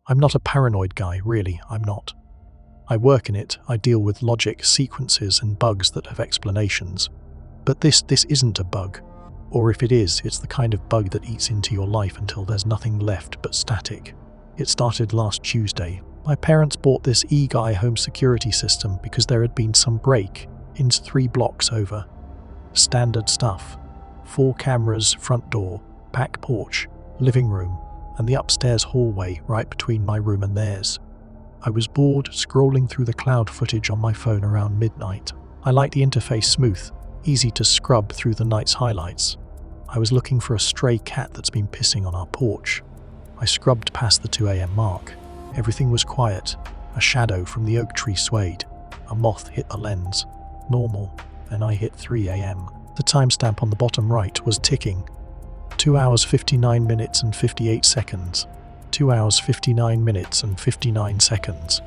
I'm not a paranoid guy, really, I'm not. I work in it, I deal with logic, sequences, and bugs that have explanations. But this isn't a bug. Or if it is, it's the kind of bug that eats into your life until there's nothing left but static. It started last Tuesday. My parents bought this eGuy home security system because there had been some break-in 3 blocks over. Standard stuff. 4 cameras, front door, back porch, living room, and the upstairs hallway right between my room and theirs. I was bored scrolling through the cloud footage on my phone around midnight. I like the interface smooth, easy to scrub through the night's highlights. I was looking for a stray cat that's been pissing on our porch. I scrubbed past the 2 a.m. mark. Everything was quiet. A shadow from the oak tree swayed. A moth hit the lens. Normal. And I hit 3 a.m. The timestamp on the bottom right was ticking. 2 hours 59 minutes and 58 seconds. 2 hours 59 minutes and 59 seconds.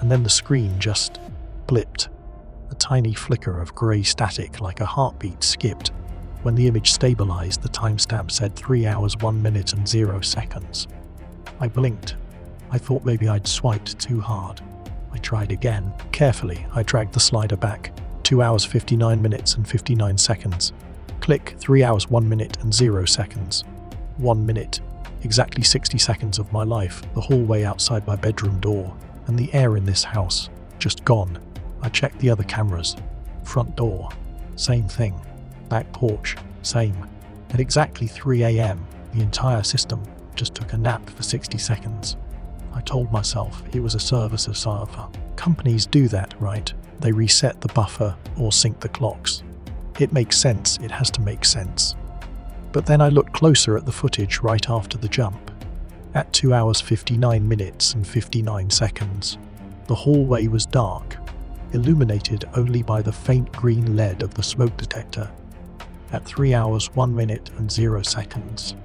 And then the screen just blipped. A tiny flicker of grey static like a heartbeat skipped. When the image stabilized, the timestamp said 3 hours 1 minute and 0 seconds. I blinked. I thought maybe I'd swiped too hard. I tried again. Carefully, I dragged the slider back. 2 hours 59 minutes and 59 seconds. Click, 3 hours 1 minute and 0 seconds. 1 minute. Exactly 60 seconds of my life, the hallway outside my bedroom door, and the air in this house, just gone. I checked the other cameras. Front door, same thing. Back porch, same. At exactly 3 a.m., the entire system just took a nap for 60 seconds. I told myself it was a service of server. Companies do that, right? They reset the buffer or sync the clocks. It makes sense, it has to make sense. But then I looked closer at the footage right after the jump. At 2 hours 59 minutes and 59 seconds, the hallway was dark, illuminated only by the faint green LED of the smoke detector. At 3 hours 1 minute and 0 seconds,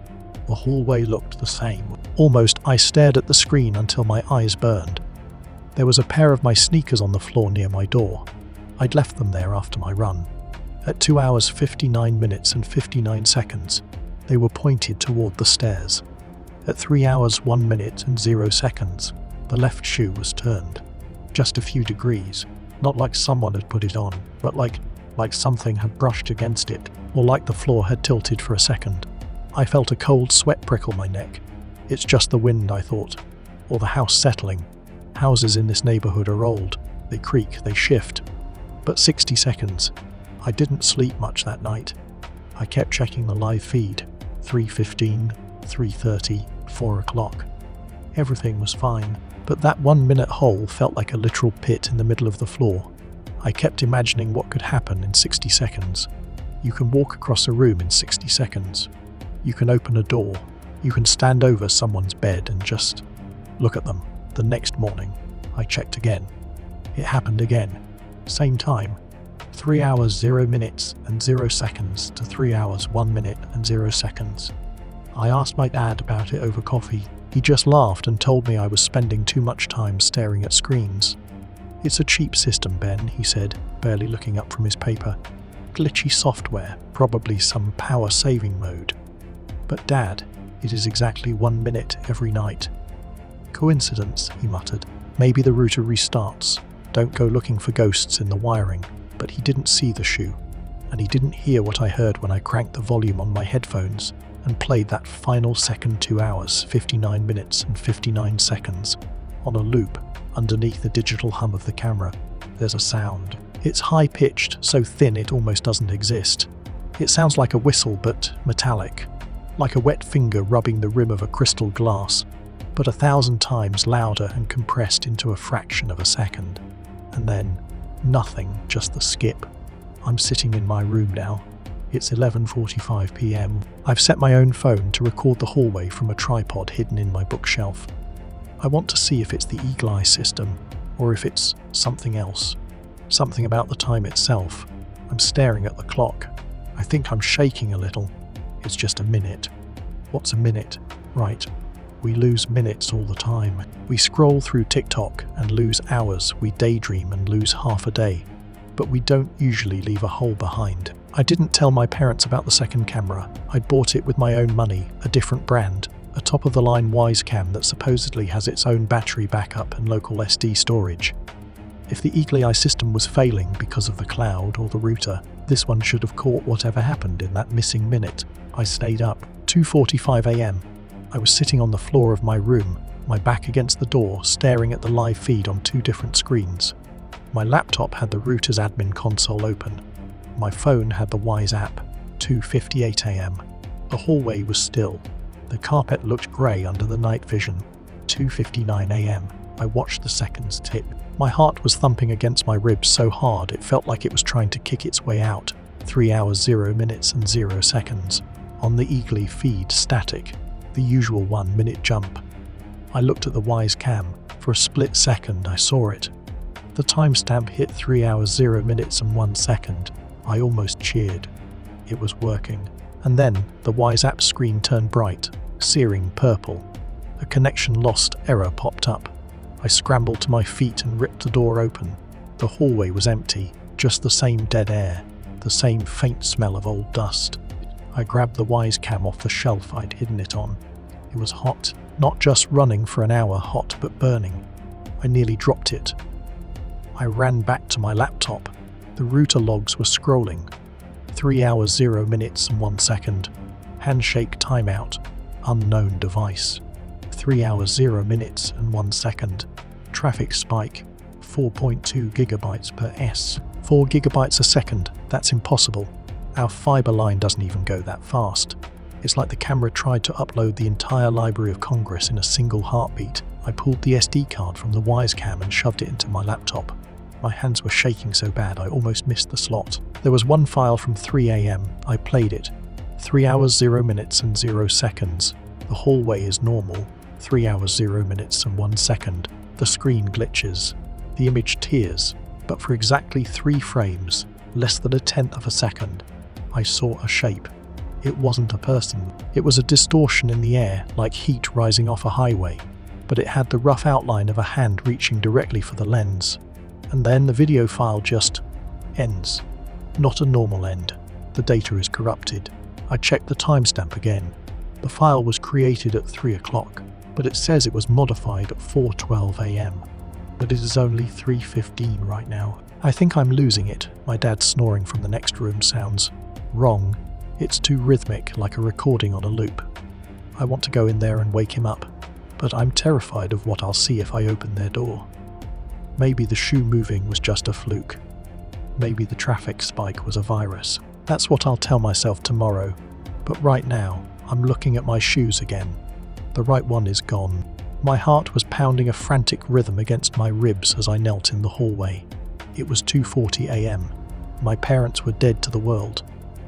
the hallway looked the same. Almost, I stared at the screen until my eyes burned. There was a pair of my sneakers on the floor near my door. I'd left them there after my run. At 2 hours 59 minutes and 59 seconds, they were pointed toward the stairs. At 3 hours 1 minute and 0 seconds, the left shoe was turned. Just a few degrees, not like someone had put it on, but like something had brushed against it, or like the floor had tilted for a second. I felt a cold sweat prickle my neck. It's just the wind, I thought, or the house settling. Houses in this neighborhood are old. They creak, they shift. But 60 seconds. I didn't sleep much that night. I kept checking the live feed. 3:15, 3:30, 4 o'clock. Everything was fine, but that 1 minute hole felt like a literal pit in the middle of the floor. I kept imagining what could happen in 60 seconds. You can walk across a room in 60 seconds. You can open a door. You can stand over someone's bed and just look at them. The next morning, I checked again. It happened again. Same time. 3 hours 0 minutes and 0 seconds to 3 hours 1 minute and 0 seconds. I asked my dad about it over coffee. He just laughed and told me I was spending too much time staring at screens. "It's a cheap system, Ben," he said, barely looking up from his paper. "Glitchy software, probably some power saving mode." "But Dad, it is exactly 1 minute every night." "Coincidence," he muttered. "Maybe the router restarts. Don't go looking for ghosts in the wiring." But he didn't see the shoe, and he didn't hear what I heard when I cranked the volume on my headphones and played that final second 2 hours, 59 minutes and 59 seconds on a loop underneath the digital hum of the camera. There's a sound. It's high-pitched, so thin it almost doesn't exist. It sounds like a whistle, but metallic, like a wet finger rubbing the rim of a crystal glass, but 1,000 times louder and compressed into a fraction of a second. And then nothing, just the skip. I'm sitting in my room now. It's 11:45 p.m. I've set my own phone to record the hallway from a tripod hidden in my bookshelf. I want to see if it's the eGuy system, or if it's something else. Something about the time itself. I'm staring at the clock. I think I'm shaking a little. It's just a minute. What's a minute? Right. We lose minutes all the time. We scroll through TikTok and lose hours. We daydream and lose half a day. But we don't usually leave a hole behind. I didn't tell my parents about the second camera. I'd bought it with my own money, a different brand. a top-of-the-line Wise cam that supposedly has its own battery backup and local SD storage. If the eagle eye system was failing because of the cloud or the router, this one should have caught whatever happened in that missing minute. I stayed up. 2:45 a.m. I was sitting on the floor of my room, my back against the door, staring at the live feed on two different screens. My laptop had the router's admin console open. My phone had the Wise app. 2:58 a.m. The hallway was still. The carpet looked grey under the night vision. 2:59 a.m. I watched the seconds tick. My heart was thumping against my ribs so hard it felt like it was trying to kick its way out. 3 hours 0 minutes and 0 seconds. On the eagle eye feed, static. The usual 1 minute jump. I looked at the Wise cam. For a split second I saw it. The timestamp hit 3 hours 0 minutes and 1 second. I almost cheered. It was working. And then the Wise app screen turned bright, searing purple. A connection lost error popped up. I scrambled to my feet and ripped the door open. The hallway was empty, just the same dead air, the same faint smell of old dust. I grabbed the Wise cam off the shelf I'd hidden it on. It was hot, not just running for an hour hot but burning. I nearly dropped it. I ran back to my laptop. The router logs were scrolling. 3 hours 0 minutes and 1 second. Handshake timeout. Unknown device. 3 hours 0 minutes and 1 second. Traffic spike. 4.2 gigabytes per s. 4 gigabytes a second. That's impossible. Our fiber line doesn't even go that fast. It's like the camera tried to upload the entire Library of Congress in a single heartbeat. I pulled the SD card from the Wise cam and shoved it into my laptop. My hands were shaking so bad I almost missed the slot. There was one file from 3 a.m. I played it. 3 hours 0 minutes and 0 seconds. The hallway is normal. 3 hours 0 minutes and 1 second. The screen glitches. The image tears. But for exactly 3 frames, less than 1/10 of a second, I saw a shape. It wasn't a person. It was a distortion in the air, like heat rising off a highway. But it had the rough outline of a hand reaching directly for the lens. And then the video file just ends. Not a normal end. The data is corrupted. I checked the timestamp again. The file was created at 3 o'clock, but it says it was modified at 4:12 a.m. But it is only 3:15 right now. I think I'm losing it. My dad snoring from the next room sounds wrong. It's too rhythmic, like a recording on a loop. I want to go in there and wake him up, but I'm terrified of what I'll see if I open their door. Maybe the shoe moving was just a fluke. Maybe the traffic spike was a virus. That's what I'll tell myself tomorrow. But right now, I'm looking at my shoes again. The right one is gone. My heart was pounding a frantic rhythm against my ribs as I knelt in the hallway. It was 2:40 a.m. My parents were dead to the world,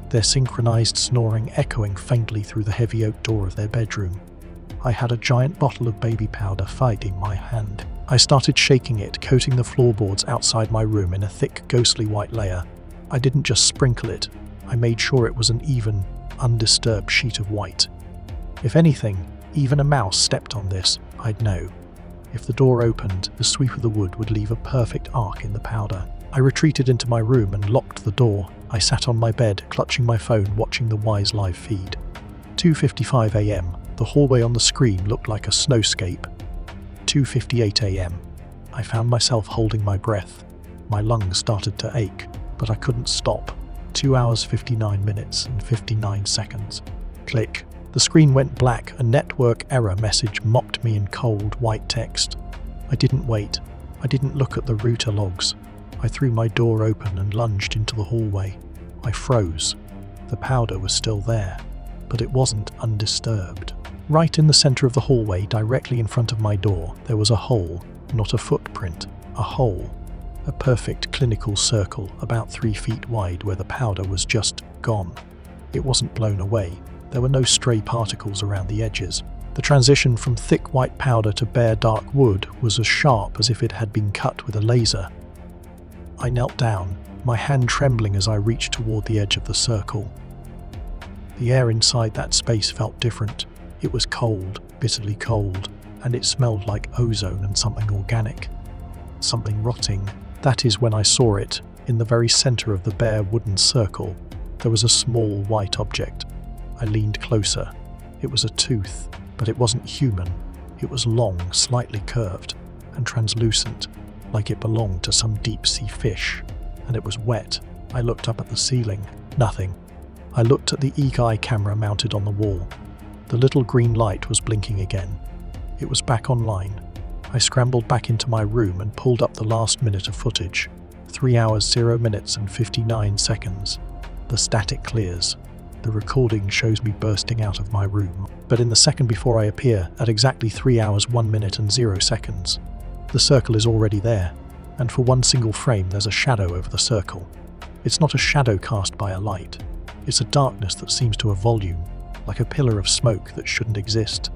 their synchronized snoring echoing faintly through the heavy oak door of their bedroom. I had a giant bottle of baby powder fighting my hand. I started shaking it, coating the floorboards outside my room in a thick, ghostly white layer. I didn't just sprinkle it. I made sure it was an even, undisturbed sheet of white. If anything, even a mouse stepped on this, I'd know. If the door opened, the sweep of the wood would leave a perfect arc in the powder. I retreated into my room and locked the door. I sat on my bed, clutching my phone, watching the Wise live feed. 2:55 a.m. The hallway on the screen looked like a snowscape. 2:58 a.m. I found myself holding my breath. My lungs started to ache, but I couldn't stop. 2 hours 59 minutes and 59 seconds. Click. The screen went black. A network error message mocked me in cold, white text. I didn't wait. I didn't look at the router logs. I threw my door open and lunged into the hallway. I froze. The powder was still there, but it wasn't undisturbed. Right in the center of the hallway, directly in front of my door, there was a hole, not a footprint, a hole. A perfect clinical circle, about 3 feet wide, where the powder was just gone. It wasn't blown away. There were no stray particles around the edges. The transition from thick white powder to bare dark wood was as sharp as if it had been cut with a laser. I knelt down, my hand trembling as I reached toward the edge of the circle. The air inside that space felt different. It was cold, bitterly cold, and it smelled like ozone and something organic. Something rotting. That is when I saw it. In the very center of the bare wooden circle, there was a small white object. I leaned closer. It was a tooth. But it wasn't human. It was long, slightly curved, and translucent, like it belonged to some deep-sea fish. And it was wet. I looked up at the ceiling. Nothing. I looked at the eagle-eye camera mounted on the wall. The little green light was blinking again. It was back online. I scrambled back into my room and pulled up the last minute of footage. 3 hours, 0 minutes and 59 seconds. The static clears. The recording shows me bursting out of my room. But in the second before I appear, at exactly 3 hours, 1 minute and 0 seconds, the circle is already there, and for one single frame there's a shadow over the circle. It's not a shadow cast by a light. It's a darkness that seems to have volume, like a pillar of smoke that shouldn't exist.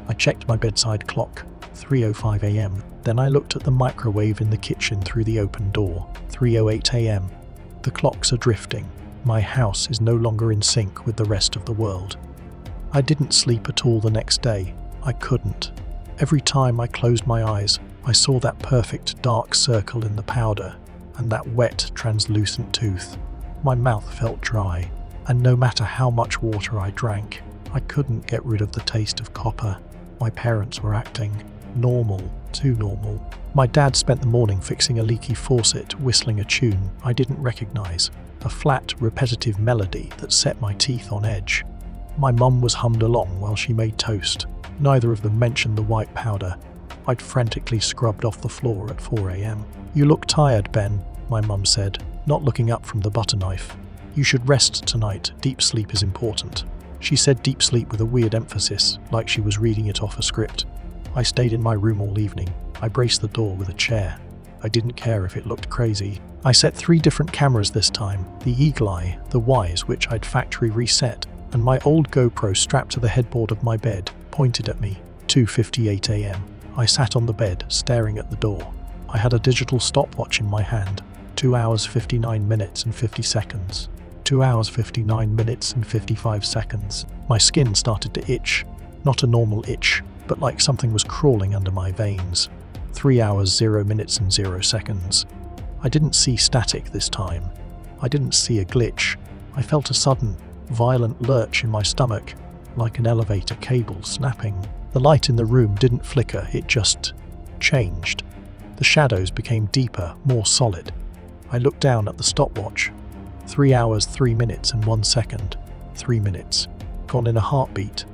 I checked my bedside clock, 3:05 a.m. Then I looked at the microwave in the kitchen through the open door, 3:08 a.m. The clocks are drifting. My house is no longer in sync with the rest of the world. I didn't sleep at all the next day. I couldn't. Every time I closed my eyes, I saw that perfect dark circle in the powder and that wet, translucent tooth. My mouth felt dry, and no matter how much water I drank, I couldn't get rid of the taste of copper. My parents were acting normal, too normal. My dad spent the morning fixing a leaky faucet, whistling a tune I didn't recognize, a flat, repetitive melody that set my teeth on edge. My mum was hummed along while she made toast. Neither of them mentioned the white powder. I'd frantically scrubbed off the floor at 4 a.m. "You look tired, Ben," my mum said, not looking up from the butter knife. "You should rest tonight. Deep sleep is important." She said deep sleep with a weird emphasis, like she was reading it off a script. I stayed in my room all evening. I braced the door with a chair. I didn't care if it looked crazy. I set 3 different cameras this time, the Eagle Eye, the Wise, which I'd factory reset, and my old GoPro strapped to the headboard of my bed, pointed at me, 2:58 a.m. I sat on the bed, staring at the door. I had a digital stopwatch in my hand, 2 hours 59 minutes and 50 seconds. 2 hours 59 minutes and 55 seconds. My skin started to itch, not a normal itch, but like something was crawling under my veins. 3 hours 0 minutes and 0 seconds. I didn't see static this time. I didn't see a glitch. I felt a sudden, violent lurch in my stomach, like an elevator cable snapping. The light in the room didn't flicker, it just changed. The shadows became deeper, more solid. I looked down at the stopwatch. 3 hours 3 minutes and 1 second. 3 minutes. Gone in a heartbeat.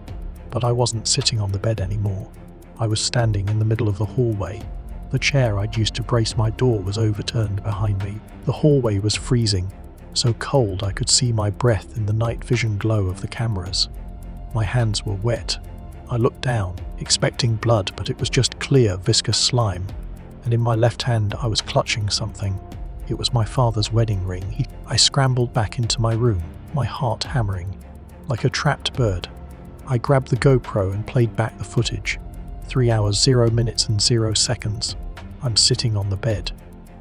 But I wasn't sitting on the bed anymore. I was standing in the middle of the hallway. The chair I'd used to brace my door was overturned behind me. The hallway was freezing, so cold I could see my breath in the night vision glow of the cameras. My hands were wet. I looked down, expecting blood, but it was just clear, viscous slime. And in my left hand I was clutching something. It was my father's wedding ring. I scrambled back into my room, my heart hammering. Like a trapped bird, I grabbed the GoPro and played back the footage. 3 hours 0 minutes and 0 seconds. I'm sitting on the bed.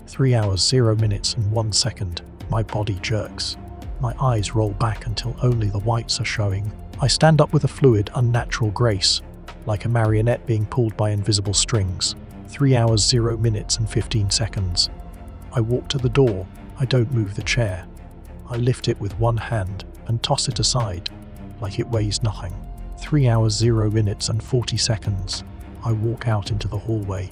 3 hours 0 minutes and 1 second. My body jerks. My eyes roll back until only the whites are showing. I stand up with a fluid, unnatural grace, like a marionette being pulled by invisible strings. 3 hours 0 minutes and 15 seconds. I walk to the door. I don't move the chair. I lift it with one hand and toss it aside, like it weighs nothing. 3 hours 0 minutes and 40 seconds. I walk out into the hallway.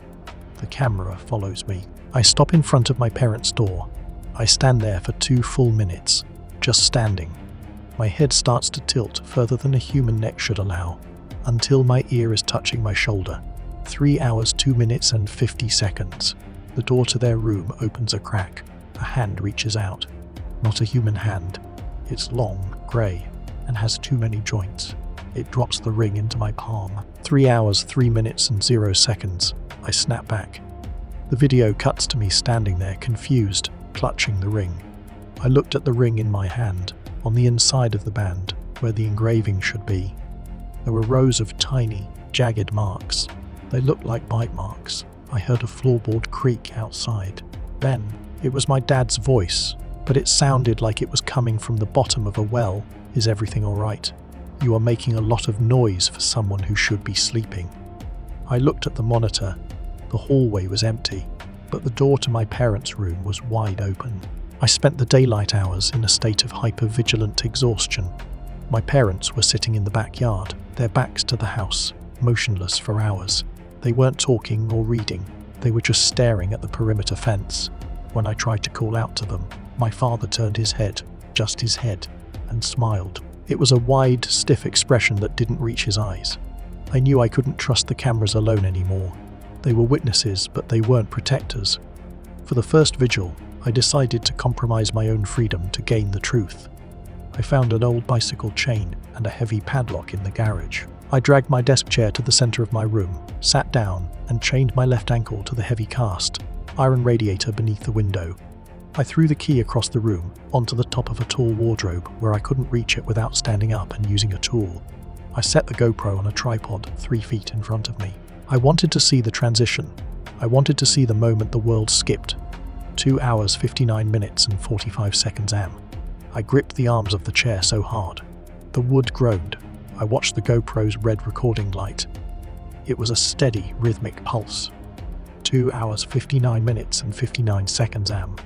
The camera follows me. I stop in front of my parents' door. I stand there for 2 full minutes, just standing. My head starts to tilt further than a human neck should allow, until my ear is touching my shoulder. 3 hours 2 minutes and 50 seconds. The door to their room opens a crack. A hand reaches out. Not a human hand. It's long, grey, and has too many joints. It drops the ring into my palm. 3 hours 3 minutes and 0 seconds. I snap back. The video cuts to me standing there, confused, clutching the ring. I looked at the ring in my hand, on the inside of the band, where the engraving should be. There were rows of tiny, jagged marks. They looked like bite marks. I heard a floorboard creak outside. Then, it was my dad's voice, but it sounded like it was coming from the bottom of a well. "Is everything all right? You are making a lot of noise for someone who should be sleeping." I looked at the monitor. The hallway was empty, but the door to my parents' room was wide open. I spent the daylight hours in a state of hypervigilant exhaustion. My parents were sitting in the backyard, their backs to the house, motionless for hours. They weren't talking or reading. They were just staring at the perimeter fence. When I tried to call out to them, my father turned his head, just his head, and smiled. It was a wide, stiff expression that didn't reach his eyes. I knew I couldn't trust the cameras alone anymore. They were witnesses, but they weren't protectors. For the first vigil, I decided to compromise my own freedom to gain the truth. I found an old bicycle chain and a heavy padlock in the garage. I dragged my desk chair to the center of my room, sat down, and chained my left ankle to the heavy cast iron radiator beneath the window. I threw the key across the room, onto the top of a tall wardrobe where I couldn't reach it without standing up and using a tool. I set the GoPro on a tripod 3 feet in front of me. I wanted to see the transition. I wanted to see the moment the world skipped. 2 hours, 59 minutes and 45 seconds am. I gripped the arms of the chair so hard. The wood groaned. I watched the GoPro's red recording light. It was a steady, rhythmic pulse. 2 hours, 59 minutes and 59 seconds am.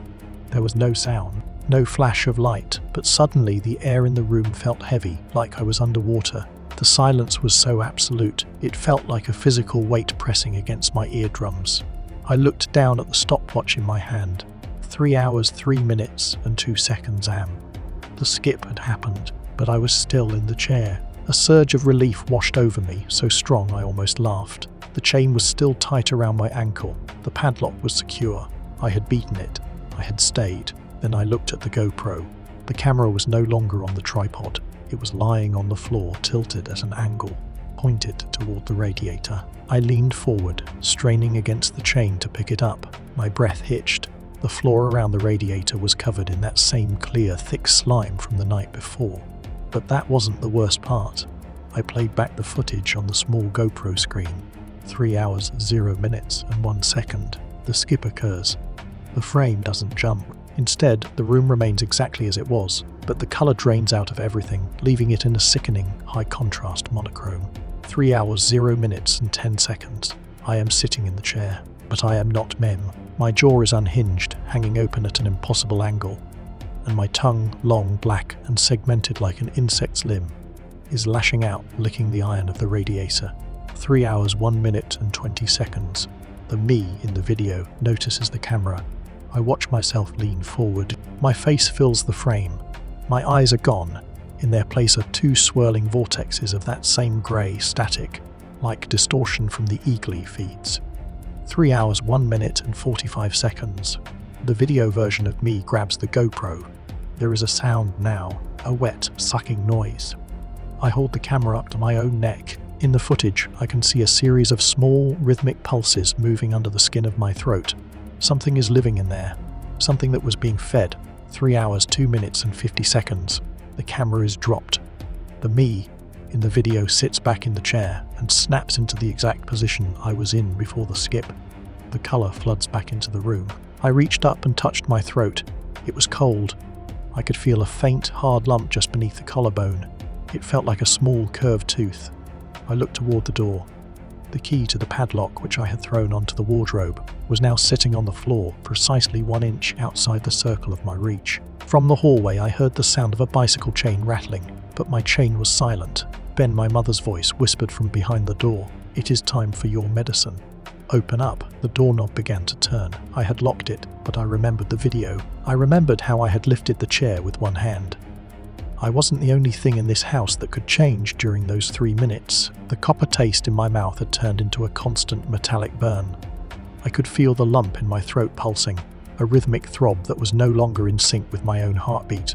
There was no sound, no flash of light, but suddenly the air in the room felt heavy, like I was underwater. The silence was so absolute, it felt like a physical weight pressing against my eardrums. I looked down at the stopwatch in my hand. 3 hours, 3 minutes and 2 seconds am. The skip had happened, but I was still in the chair. A surge of relief washed over me, so strong I almost laughed. The chain was still tight around my ankle. The padlock was secure. I had beaten it. I had stayed. Then I looked at the GoPro. The camera was no longer on the tripod. It was lying on the floor, tilted at an angle, pointed toward the radiator. I leaned forward, straining against the chain to pick it up. My breath hitched. The floor around the radiator was covered in that same clear, thick slime from the night before. But that wasn't the worst part. I played back the footage on the small GoPro screen. 3 hours, 0 minutes and 1 second. The skip occurs. The frame doesn't jump. Instead, the room remains exactly as it was, but the color drains out of everything, leaving it in a sickening, high-contrast monochrome. 3 hours, 0 minutes and 10 seconds. I am sitting in the chair, but I am not Mem. My jaw is unhinged, hanging open at an impossible angle, and my tongue, long, black, and segmented like an insect's limb, is lashing out, licking the iron of the radiator. 3 hours, 1 minute and 20 seconds. The me in the video notices the camera. I watch myself lean forward. My face fills the frame. My eyes are gone. In their place are 2 swirling vortexes of that same grey static, like distortion from the Eagly feeds. 3 hours, 1 minute and 45 seconds. The video version of me grabs the GoPro. There is a sound now, a wet, sucking noise. I hold the camera up to my own neck. In the footage, I can see a series of small, rhythmic pulses moving under the skin of my throat. Something is living in there. Something that was being fed. 3 hours, 2 minutes and 50 seconds. The camera is dropped. The me in the video sits back in the chair and snaps into the exact position I was in before the skip. The color floods back into the room. I reached up and touched my throat. It was cold. I could feel a faint, hard lump just beneath the collarbone. It felt like a small, curved tooth. I looked toward the door. The key to the padlock, which I had thrown onto the wardrobe, was now sitting on the floor, precisely 1 inch outside the circle of my reach. From the hallway, I heard the sound of a bicycle chain rattling, but my chain was silent. Ben, my mother's voice, whispered from behind the door, "It is time for your medicine." Open up. The doorknob began to turn. I had locked it, but I remembered the video. I remembered how I had lifted the chair with one hand. I wasn't the only thing in this house that could change during those 3 minutes. The copper taste in my mouth had turned into a constant metallic burn. I could feel the lump in my throat pulsing, a rhythmic throb that was no longer in sync with my own heartbeat.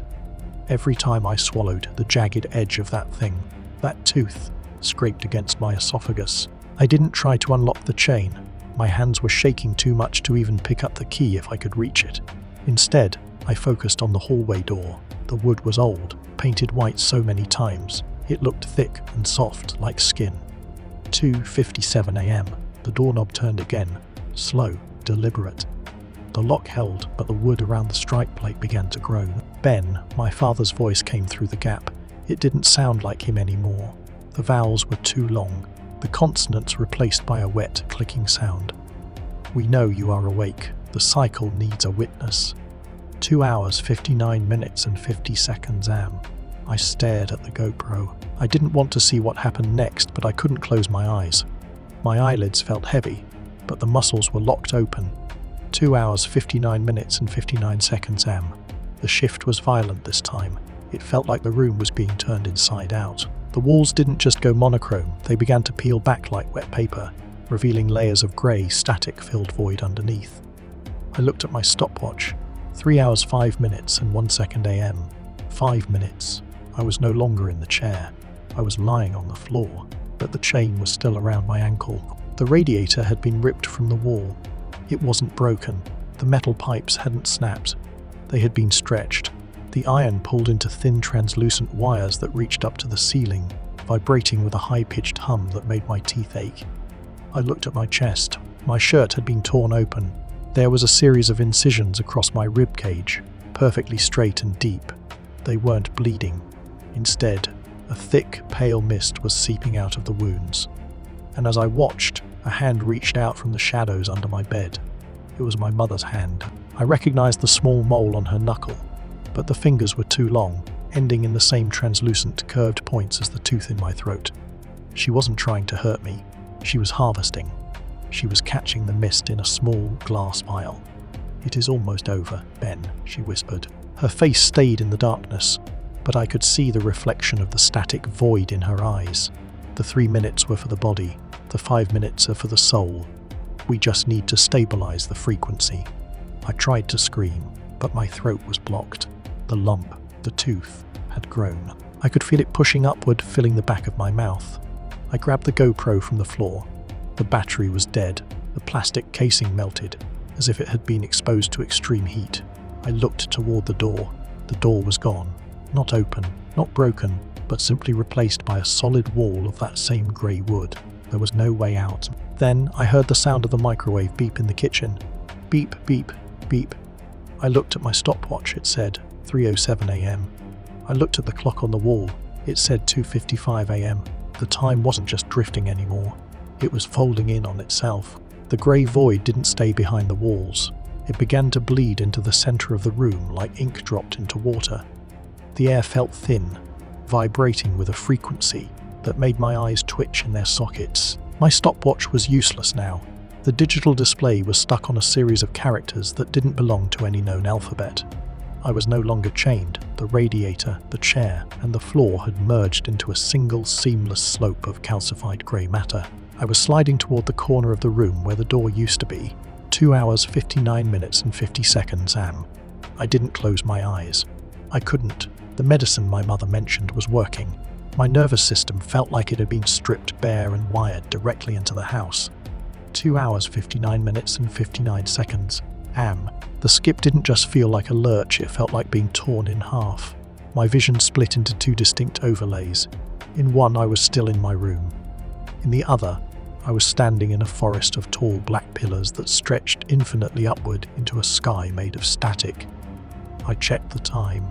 Every time I swallowed, the jagged edge of that thing, that tooth, scraped against my esophagus. I didn't try to unlock the chain. My hands were shaking too much to even pick up the key if I could reach it. Instead, I focused on the hallway door. The wood was old, painted white so many times. It looked thick and soft like skin. 2:57 a.m. The doorknob turned again, slow, deliberate. The lock held, but the wood around the strike plate began to groan. Ben, my father's voice came through the gap. It didn't sound like him anymore. The vowels were too long, the consonants replaced by a wet, clicking sound. "We know you are awake. The cycle needs a witness." 2 hours, 59 minutes and 50 seconds am. I stared at the GoPro. I didn't want to see what happened next, but I couldn't close my eyes. My eyelids felt heavy, but the muscles were locked open. 2 hours, 59 minutes and 59 seconds am. The shift was violent this time. It felt like the room was being turned inside out. The walls didn't just go monochrome, they began to peel back like wet paper, revealing layers of grey, static-filled void underneath. I looked at my stopwatch. 3 hours, 5 minutes and 1 second am. 5 minutes. I was no longer in the chair. I was lying on the floor, but the chain was still around my ankle. The radiator had been ripped from the wall. It wasn't broken. The metal pipes hadn't snapped. They had been stretched. The iron pulled into thin, translucent wires that reached up to the ceiling, vibrating with a high-pitched hum that made my teeth ache. I looked at my chest. My shirt had been torn open. There was a series of incisions across my rib cage, perfectly straight and deep. They weren't bleeding. Instead, a thick, pale mist was seeping out of the wounds. And as I watched, a hand reached out from the shadows under my bed. It was my mother's hand. I recognized the small mole on her knuckle, but the fingers were too long, ending in the same translucent, curved points as the tooth in my throat. She wasn't trying to hurt me. She was harvesting. She was catching the mist in a small glass vial. "It is almost over, Ben," she whispered. Her face stayed in the darkness, but I could see the reflection of the static void in her eyes. The 3 minutes were for the body, the 5 minutes are for the soul. We just need to stabilize the frequency. I tried to scream, but my throat was blocked. The lump, the tooth, had grown. I could feel it pushing upward, filling the back of my mouth. I grabbed the GoPro from the floor. The battery was dead. The plastic casing melted, as if it had been exposed to extreme heat. I looked toward the door. The door was gone. Not open, not broken, but simply replaced by a solid wall of that same grey wood. There was no way out. Then I heard the sound of the microwave beep in the kitchen. Beep, beep, beep. I looked at my stopwatch. It said 3:07 am. I looked at the clock on the wall. It said 2:55 am. The time wasn't just drifting anymore. It was folding in on itself. The grey void didn't stay behind the walls. It began to bleed into the centre of the room like ink dropped into water. The air felt thin, vibrating with a frequency that made my eyes twitch in their sockets. My stopwatch was useless now. The digital display was stuck on a series of characters that didn't belong to any known alphabet. I was no longer chained. The radiator, the chair, and the floor had merged into a single seamless slope of calcified grey matter. I was sliding toward the corner of the room where the door used to be. 2 hours, 59 minutes and 50 seconds am. I didn't close my eyes. I couldn't. The medicine my mother mentioned was working. My nervous system felt like it had been stripped bare and wired directly into the house. 2 hours, 59 minutes and 59 seconds am. The skip didn't just feel like a lurch, it felt like being torn in half. My vision split into 2 distinct overlays. In one, I was still in my room. In the other, I was standing in a forest of tall black pillars that stretched infinitely upward into a sky made of static. I checked the time.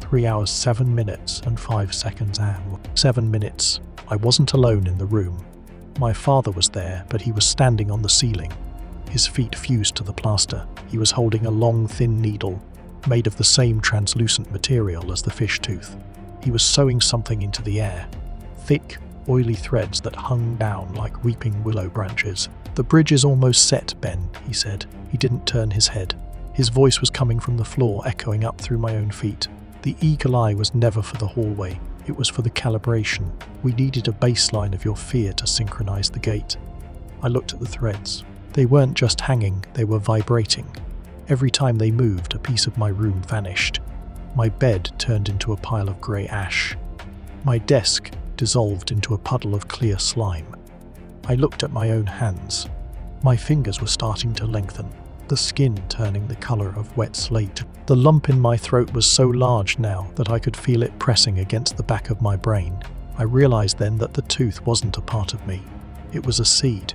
3 hours, 7 minutes and 5 seconds am. 7 minutes. I wasn't alone in the room. My father was there, but he was standing on the ceiling. His feet fused to the plaster. He was holding a long, thin needle, made of the same translucent material as the fish tooth. He was sewing something into the air. Thick, oily threads that hung down like weeping willow branches. "The bridge is almost set, Ben," he said. He didn't turn his head. His voice was coming from the floor, echoing up through my own feet. The eagle eye was never for the hallway. It was for the calibration. We needed a baseline of your fear to synchronize the gate. I looked at the threads. They weren't just hanging, they were vibrating. Every time they moved, a piece of my room vanished. My bed turned into a pile of grey ash. My desk dissolved into a puddle of clear slime. I looked at my own hands. My fingers were starting to lengthen, the skin turning the colour of wet slate. The lump in my throat was so large now that I could feel it pressing against the back of my brain. I realised then that the tooth wasn't a part of me. It was a seed.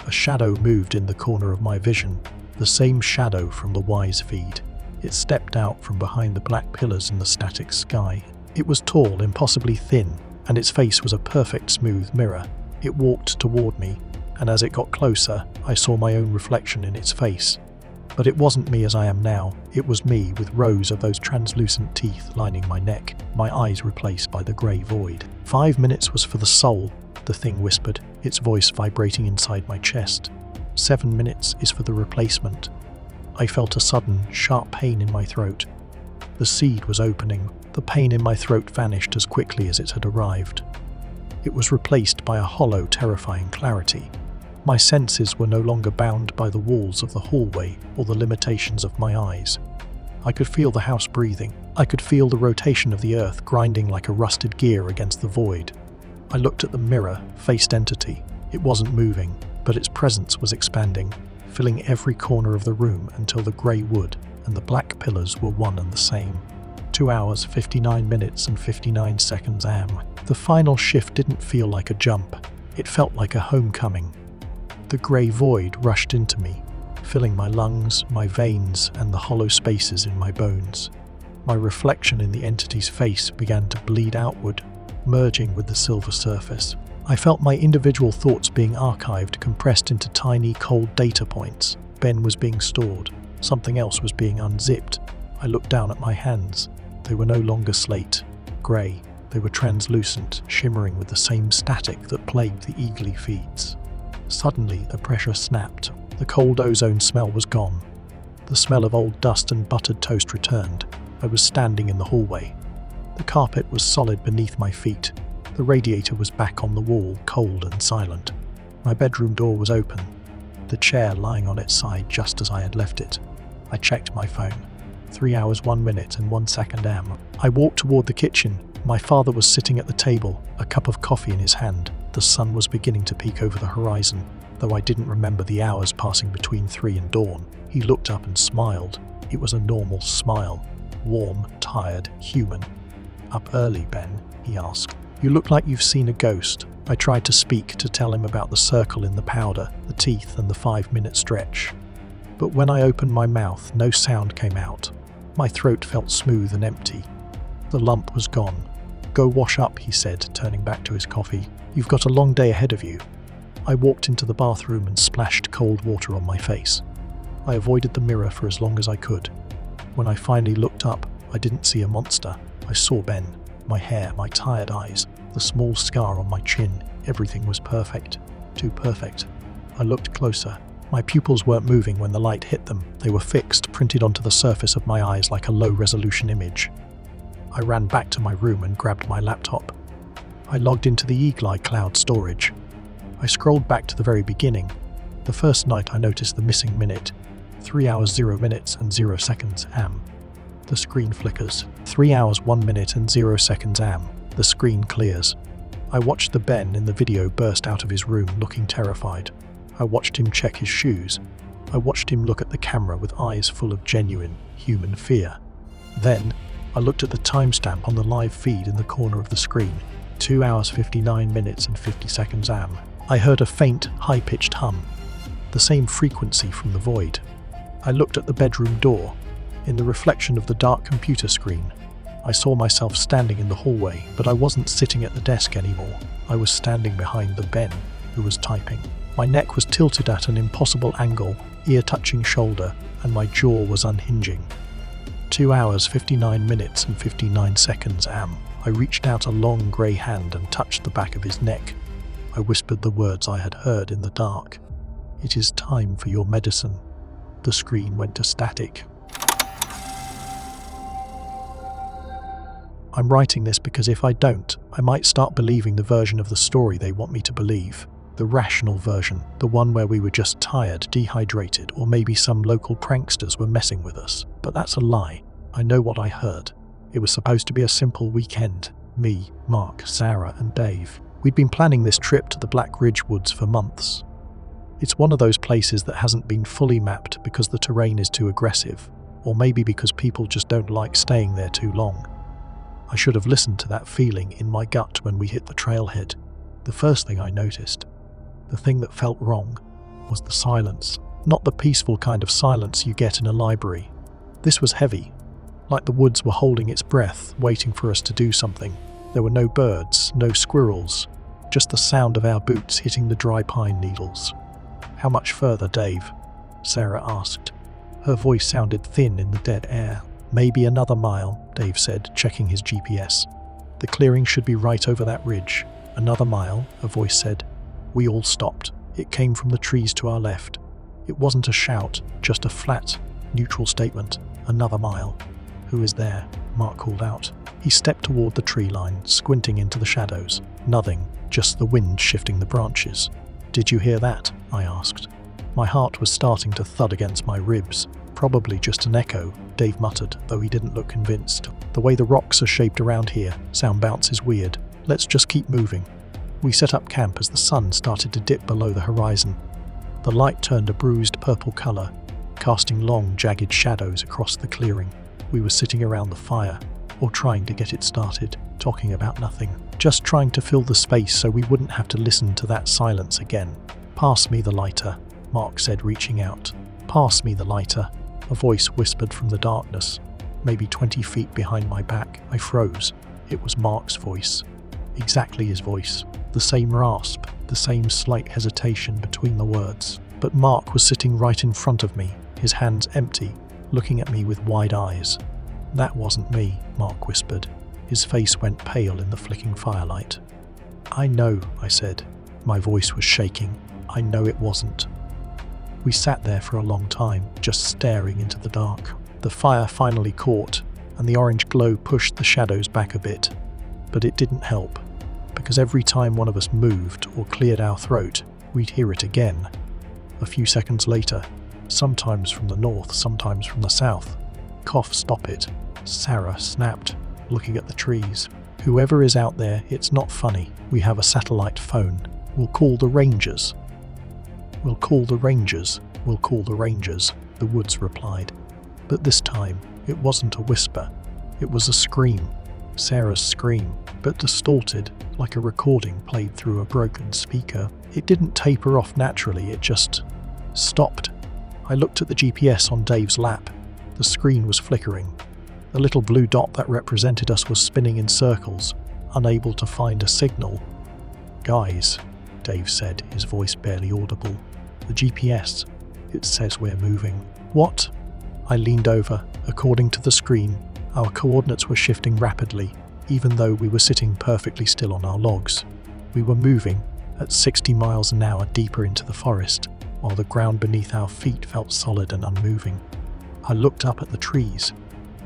A shadow moved in the corner of my vision, the same shadow from the Wise feed. It stepped out from behind the black pillars in the static sky. It was tall, impossibly thin, and its face was a perfect smooth mirror. It walked toward me, and as it got closer, I saw my own reflection in its face. But it wasn't me as I am now. It was me with rows of those translucent teeth lining my neck, my eyes replaced by the grey void. 5 minutes was for the soul, the thing whispered, its voice vibrating inside my chest. 7 minutes is for the replacement. I felt a sudden, sharp pain in my throat. The seed was opening. The pain in my throat vanished as quickly as it had arrived. It was replaced by a hollow, terrifying clarity. My senses were no longer bound by the walls of the hallway or the limitations of my eyes. I could feel the house breathing. I could feel the rotation of the earth grinding like a rusted gear against the void. I looked at the mirror, faced entity. It wasn't moving, but its presence was expanding, filling every corner of the room until the grey wood and the black pillars were one and the same. 2 hours, 59 minutes and 59 seconds am. The final shift didn't feel like a jump. It felt like a homecoming. The grey void rushed into me, filling my lungs, my veins, and the hollow spaces in my bones. My reflection in the entity's face began to bleed outward, merging with the silver surface. I felt my individual thoughts being archived, compressed into tiny, cold data points. Ben was being stored. Something else was being unzipped. I looked down at my hands. They were no longer slate, grey. They were translucent, shimmering with the same static that plagued the eagerly feeds. Suddenly, the pressure snapped. The cold ozone smell was gone. The smell of old dust and buttered toast returned. I was standing in the hallway. The carpet was solid beneath my feet. The radiator was back on the wall, cold and silent. My bedroom door was open, the chair lying on its side just as I had left it. I checked my phone. 3 hours, 1 minute and 1 second am. I walked toward the kitchen. My father was sitting at the table, a cup of coffee in his hand. The sun was beginning to peek over the horizon, though I didn't remember the hours passing between 3 and dawn. He looked up and smiled. It was a normal smile. Warm, tired, human. "Up early, Ben?" he asked. "You look like you've seen a ghost." I tried to speak, to tell him about the circle in the powder, the teeth and the 5-minute stretch. But when I opened my mouth, no sound came out. My throat felt smooth and empty. The lump was gone. "Go wash up," he said, turning back to his coffee. "You've got a long day ahead of you." I walked into the bathroom and splashed cold water on my face. I avoided the mirror for as long as I could. When I finally looked up, I didn't see a monster. I saw Ben. My hair, my tired eyes, the small scar on my chin. Everything was perfect. Too perfect. I looked closer. My pupils weren't moving when the light hit them. They were fixed, printed onto the surface of my eyes like a low-resolution image. I ran back to my room and grabbed my laptop. I logged into the eagle-eye cloud storage. I scrolled back to the very beginning. The first night I noticed the missing minute. 3 hours, 0 minutes and 0 seconds am. The screen flickers. 3 hours, 1 minute and 0 seconds am. The screen clears. I watched the Ben in the video burst out of his room looking terrified. I watched him check his shoes. I watched him look at the camera with eyes full of genuine, human fear. Then, I looked at the timestamp on the live feed in the corner of the screen. 2 hours, 59 minutes and 50 seconds am. I heard a faint, high-pitched hum. The same frequency from the void. I looked at the bedroom door. In the reflection of the dark computer screen, I saw myself standing in the hallway, but I wasn't sitting at the desk anymore. I was standing behind the Ben, who was typing. My neck was tilted at an impossible angle, ear touching shoulder, and my jaw was unhinging. 2 hours, 59 minutes and 59 seconds am. I reached out a long grey hand and touched the back of his neck. I whispered the words I had heard in the dark. "It is time for your medicine." The screen went to static. I'm writing this because if I don't, I might start believing the version of the story they want me to believe. The rational version, the one where we were just tired, dehydrated, or maybe some local pranksters were messing with us. But that's a lie. I know what I heard. It was supposed to be a simple weekend. Me, Mark, Sarah, and Dave. We'd been planning this trip to the Black Ridge Woods for months. It's one of those places that hasn't been fully mapped because the terrain is too aggressive, or maybe because people just don't like staying there too long. I should have listened to that feeling in my gut when we hit the trailhead. The first thing I noticed, the thing that felt wrong, was the silence. Not the peaceful kind of silence you get in a library. This was heavy, like the woods were holding its breath, waiting for us to do something. There were no birds, no squirrels, just the sound of our boots hitting the dry pine needles. "How much further, Dave?" Sarah asked. Her voice sounded thin in the dead air. "Maybe another mile," Dave said, checking his GPS. "The clearing should be right over that ridge." "Another mile," a voice said. We all stopped. It came from the trees to our left. It wasn't a shout, just a flat, neutral statement. "Another mile." "Who is there?" Mark called out. He stepped toward the tree line, squinting into the shadows. Nothing, just the wind shifting the branches. "Did you hear that?" I asked. My heart was starting to thud against my ribs. "Probably just an echo," Dave muttered, though he didn't look convinced. "The way the rocks are shaped around here, sound bounces weird. Let's just keep moving." We set up camp as the sun started to dip below the horizon. The light turned a bruised purple colour, casting long, jagged shadows across the clearing. We were sitting around the fire, or trying to get it started, talking about nothing. Just trying to fill the space so we wouldn't have to listen to that silence again. "Pass me the lighter," Mark said, reaching out. "Pass me the lighter," a voice whispered from the darkness. Maybe 20 feet behind my back, I froze. It was Mark's voice. Exactly his voice. The same rasp, the same slight hesitation between the words. But Mark was sitting right in front of me, his hands empty, looking at me with wide eyes. "That wasn't me," Mark whispered. His face went pale in the flicking firelight. "I know," I said. My voice was shaking. "I know it wasn't." We sat there for a long time, just staring into the dark. The fire finally caught, and the orange glow pushed the shadows back a bit. But it didn't help, because every time one of us moved or cleared our throat, we'd hear it again. A few seconds later, sometimes from the north, sometimes from the south. "Cough, stop it," Sarah snapped, looking at the trees. "Whoever is out there, it's not funny. We have a satellite phone. We'll call the Rangers." "We'll call the Rangers. We'll call the Rangers," the woods replied. But this time, it wasn't a whisper. It was a scream. Sarah's scream, but distorted, like a recording played through a broken speaker. It didn't taper off naturally, it just stopped. I looked at the GPS on Dave's lap. The screen was flickering. The little blue dot that represented us was spinning in circles, unable to find a signal. "Guys," Dave said, his voice barely audible. "The GPS. It says we're moving." "What?" I leaned over. According to the screen, our coordinates were shifting rapidly, even though we were sitting perfectly still on our logs. We were moving at 60 miles an hour deeper into the forest, while the ground beneath our feet felt solid and unmoving. I looked up at the trees.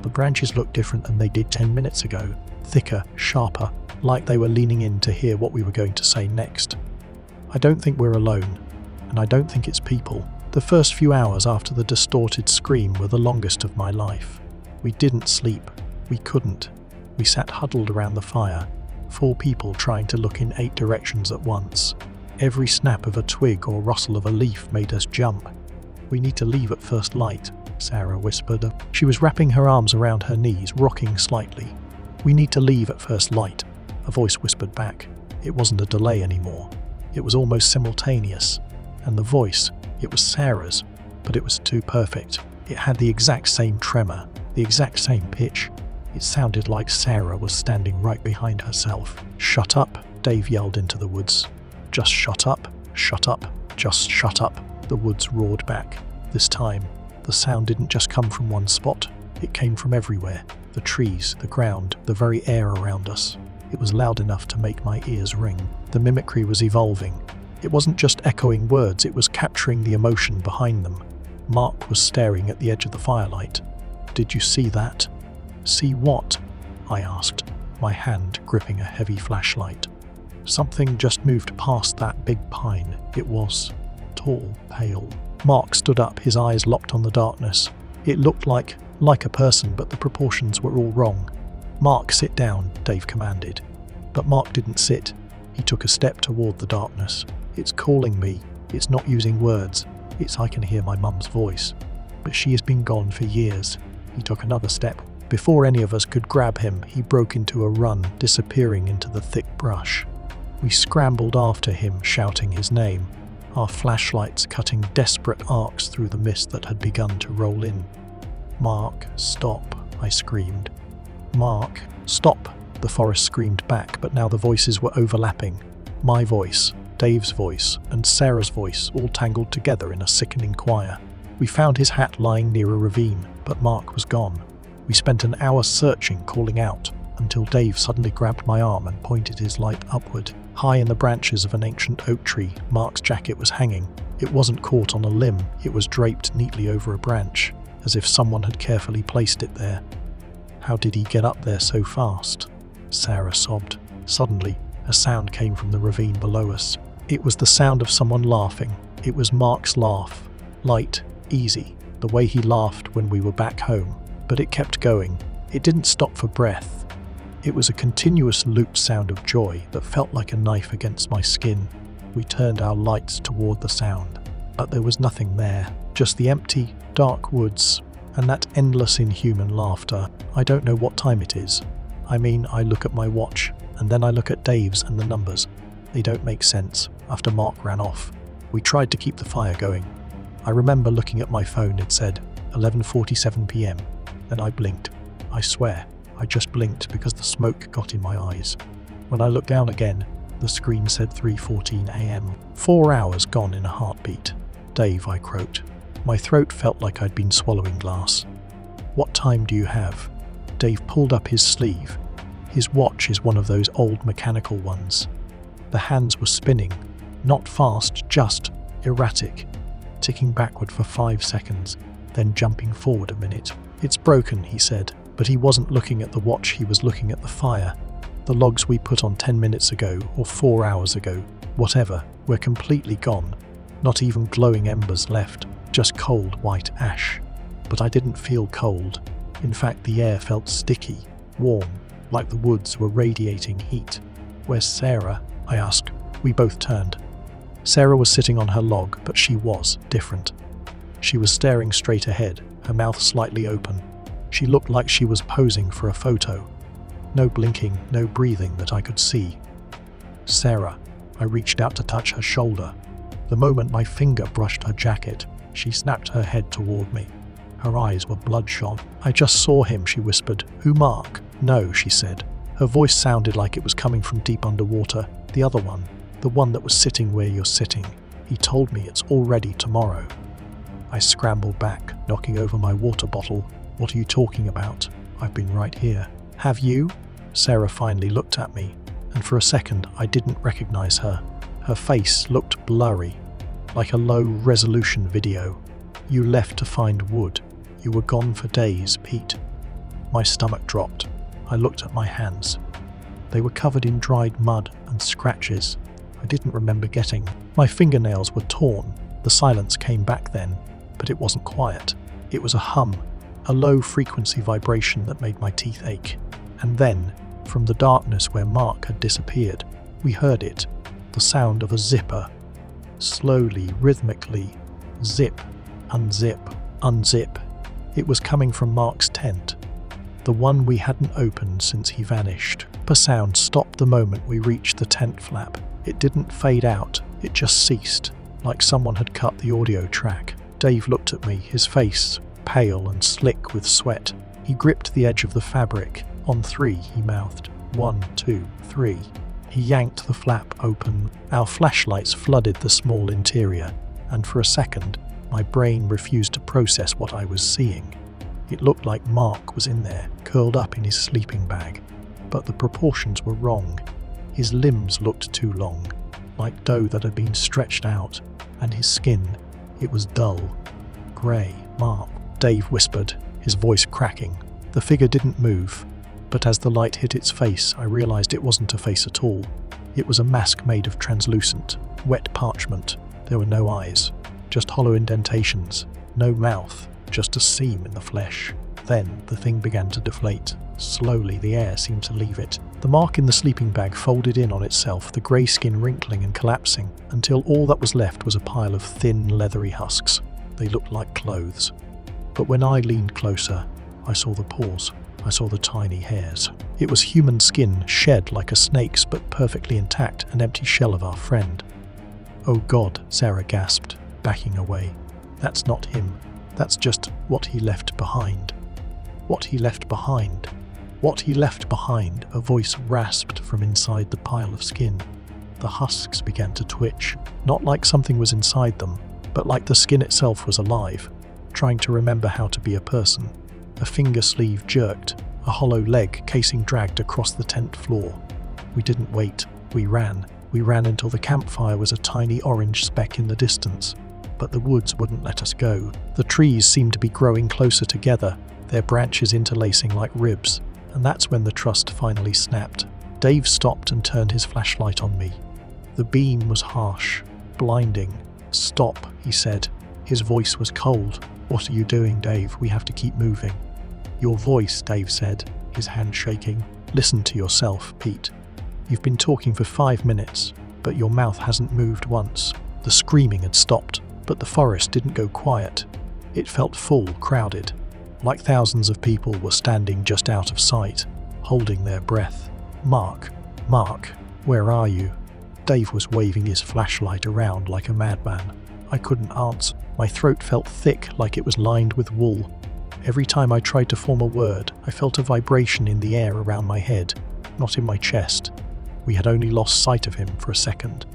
The branches looked different than they did 10 minutes ago, thicker, sharper, like they were leaning in to hear what we were going to say next. I don't think we're alone, and I don't think it's people. The first few hours after the distorted scream were the longest of my life. We didn't sleep. We couldn't. We sat huddled around the fire, 4 people trying to look in 8 directions at once. Every snap of a twig or rustle of a leaf made us jump. "We need to leave at first light," Sarah whispered. She was wrapping her arms around her knees, rocking slightly. "We need to leave at first light," a voice whispered back. It wasn't a delay anymore. It was almost simultaneous. And the voice, it was Sarah's, but it was too perfect. It had the exact same tremor, the exact same pitch. It sounded like Sarah was standing right behind herself. "Shut up," Dave yelled into the woods. "Just shut up, just shut up," the woods roared back. This time, the sound didn't just come from one spot. It came from everywhere. The trees, the ground, the very air around us. It was loud enough to make my ears ring. The mimicry was evolving. It wasn't just echoing words, it was capturing the emotion behind them. Mark was staring at the edge of the firelight. "Did you see that?" "See what?" I asked, my hand gripping a heavy flashlight. Something just moved past that big pine. It was tall, pale. Mark stood up, his eyes locked on the darkness. It looked like a person, but the proportions were all wrong. "Mark, sit down," Dave commanded. But Mark didn't sit. He took a step toward the darkness. "It's calling me. It's not using words. I can hear my mum's voice. But she has been gone for years." He took another step. Before any of us could grab him, he broke into a run, disappearing into the thick brush. We scrambled after him, shouting his name, our flashlights cutting desperate arcs through the mist that had begun to roll in. "Mark, stop," I screamed. "Mark, stop," the forest screamed back, but now the voices were overlapping. My voice, Dave's voice, and Sarah's voice all tangled together in a sickening choir. We found his hat lying near a ravine, but Mark was gone. We spent an hour searching, calling out, until Dave suddenly grabbed my arm and pointed his light upward. High in the branches of an ancient oak tree, Mark's jacket was hanging. It wasn't caught on a limb, it was draped neatly over a branch, as if someone had carefully placed it there. How did he get up there so fast? Sarah sobbed. Suddenly, a sound came from the ravine below us. It was the sound of someone laughing. It was Mark's laugh. Light, easy, the way he laughed when we were back home. But it kept going. It didn't stop for breath. It was a continuous looped sound of joy that felt like a knife against my skin. We turned our lights toward the sound, but there was nothing there, just the empty, dark woods, and that endless inhuman laughter. I don't know what time it is. I mean, I look at my watch, and then I look at Dave's and the numbers. They don't make sense. After Mark ran off, we tried to keep the fire going. I remember looking at my phone, it said 11:47 p.m. Then I blinked. I swear, I just blinked because the smoke got in my eyes. When I looked down again, the screen said 3:14 a.m. 4 hours gone in a heartbeat. Dave, I croaked. My throat felt like I'd been swallowing glass. What time do you have? Dave pulled up his sleeve. His watch is one of those old mechanical ones. The hands were spinning, not fast, just erratic, ticking backward for 5 seconds, then jumping forward a minute. It's broken, he said, but he wasn't looking at the watch, he was looking at the fire. The logs we put on 10 minutes ago, or 4 hours ago, whatever, were completely gone. Not even glowing embers left, just cold white ash. But I didn't feel cold. In fact, the air felt sticky, warm, like the woods were radiating heat. Where's Sarah? I asked. We both turned. Sarah was sitting on her log, but she was different. She was staring straight ahead, her mouth slightly open. She looked like she was posing for a photo. No blinking, no breathing that I could see. Sarah. I reached out to touch her shoulder. The moment my finger brushed her jacket, she snapped her head toward me. Her eyes were bloodshot. I just saw him, she whispered. Who, Mark? No, she said. Her voice sounded like it was coming from deep underwater. The other one. The one that was sitting where you're sitting. He told me it's already tomorrow. I scrambled back, knocking over my water bottle. What are you talking about? I've been right here. Have you? Sarah finally looked at me, and for a second I didn't recognize her. Her face looked blurry, like a low-resolution video. You left to find wood. You were gone for days, Pete. My stomach dropped. I looked at my hands. They were covered in dried mud and scratches I didn't remember getting. My fingernails were torn. The silence came back then, but it wasn't quiet. It was a hum, a low-frequency vibration that made my teeth ache. And then, from the darkness where Mark had disappeared, we heard it, the sound of a zipper. Slowly, rhythmically, zip, unzip, unzip. It was coming from Mark's tent, the one we hadn't opened since he vanished. The sound stopped the moment we reached the tent flap. It didn't fade out, it just ceased, like someone had cut the audio track. Dave looked at me, his face pale and slick with sweat. He gripped the edge of the fabric. On 3, he mouthed. 1, 2, 3. He yanked the flap open. Our flashlights flooded the small interior, and for a second, my brain refused to process what I was seeing. It looked like Mark was in there, curled up in his sleeping bag. But the proportions were wrong. His limbs looked too long, like dough that had been stretched out, and his skin, it was dull, grey. Mark, Dave whispered, his voice cracking. The figure didn't move, but as the light hit its face, I realized it wasn't a face at all. It was a mask made of translucent, wet parchment. There were no eyes, just hollow indentations, no mouth, just a seam in the flesh. Then the thing began to deflate. Slowly the air seemed to leave it. The mark in the sleeping bag folded in on itself, the grey skin wrinkling and collapsing, until all that was left was a pile of thin, leathery husks. They looked like clothes. But when I leaned closer, I saw the paws. I saw the tiny hairs. It was human skin, shed like a snake's, but perfectly intact, an empty shell of our friend. Oh God, Sarah gasped, backing away. That's not him. That's just what he left behind. What he left behind. What he left behind, a voice rasped from inside the pile of skin. The husks began to twitch, not like something was inside them, but like the skin itself was alive. trying to remember how to be a person. A finger sleeve jerked, a hollow leg casing dragged across the tent floor. We didn't wait. We ran. We ran until the campfire was a tiny orange speck in the distance. But the woods wouldn't let us go. The trees seemed to be growing closer together, their branches interlacing like ribs, and that's when the trust finally snapped. Dave stopped and turned his flashlight on me. The beam was harsh, blinding. "Stop," he said. His voice was cold. "What are you doing, Dave? We have to keep moving." "Your voice," Dave said, his hand shaking. "Listen to yourself, Pete. You've been talking for 5 minutes, but your mouth hasn't moved once." The screaming had stopped, but the forest didn't go quiet. It felt full, crowded, like thousands of people were standing just out of sight, holding their breath. "Mark, Mark, where are you?" Dave was waving his flashlight around like a madman. I couldn't answer. My throat felt thick, like it was lined with wool. Every time I tried to form a word, I felt a vibration in the air around my head, not in my chest. We had only lost sight of him for a second.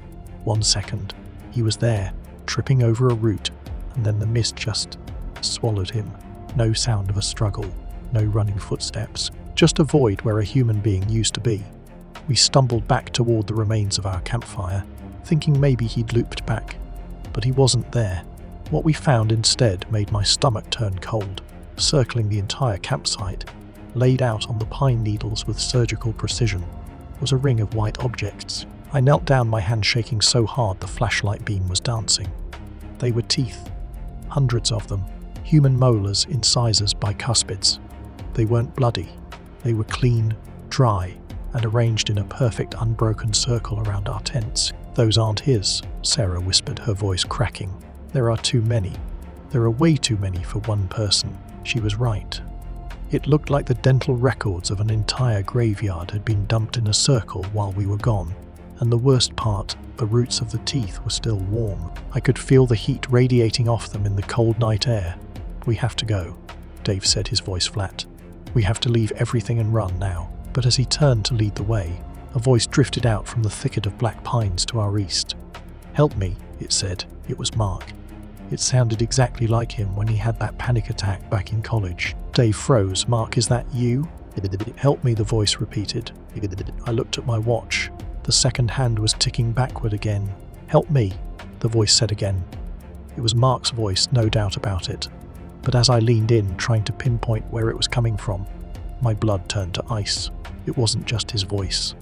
1 second. He was there, tripping over a root, and then the mist just swallowed him. No sound of a struggle, no running footsteps, just a void where a human being used to be. We stumbled back toward the remains of our campfire, thinking maybe he'd looped back. But he wasn't there. What we found instead made my stomach turn cold. Circling the entire campsite, laid out on the pine needles with surgical precision, was a ring of white objects. I knelt down, my hand shaking so hard the flashlight beam was dancing. They were teeth. Hundreds of them. Human molars, incisors, bicuspids. They weren't bloody. They were clean, dry, and arranged in a perfect unbroken circle around our tents. "Those aren't his," Sarah whispered, her voice cracking. "There are too many. There are way too many for one person." She was right. It looked like the dental records of an entire graveyard had been dumped in a circle while we were gone. And the worst part, the roots of the teeth were still warm. I could feel the heat radiating off them in the cold night air. "We have to go," Dave said, his voice flat. "We have to leave everything and run now." But as he turned to lead the way, a voice drifted out from the thicket of black pines to our east. "Help me," it said. It was Mark. It sounded exactly like him when he had that panic attack back in college. Dave froze. "Mark, is that you?" "Help me," the voice repeated. I looked at my watch. The second hand was ticking backward again. "Help me," the voice said again. It was Mark's voice, no doubt about it. But as I leaned in, trying to pinpoint where it was coming from, my blood turned to ice. It wasn't just his voice.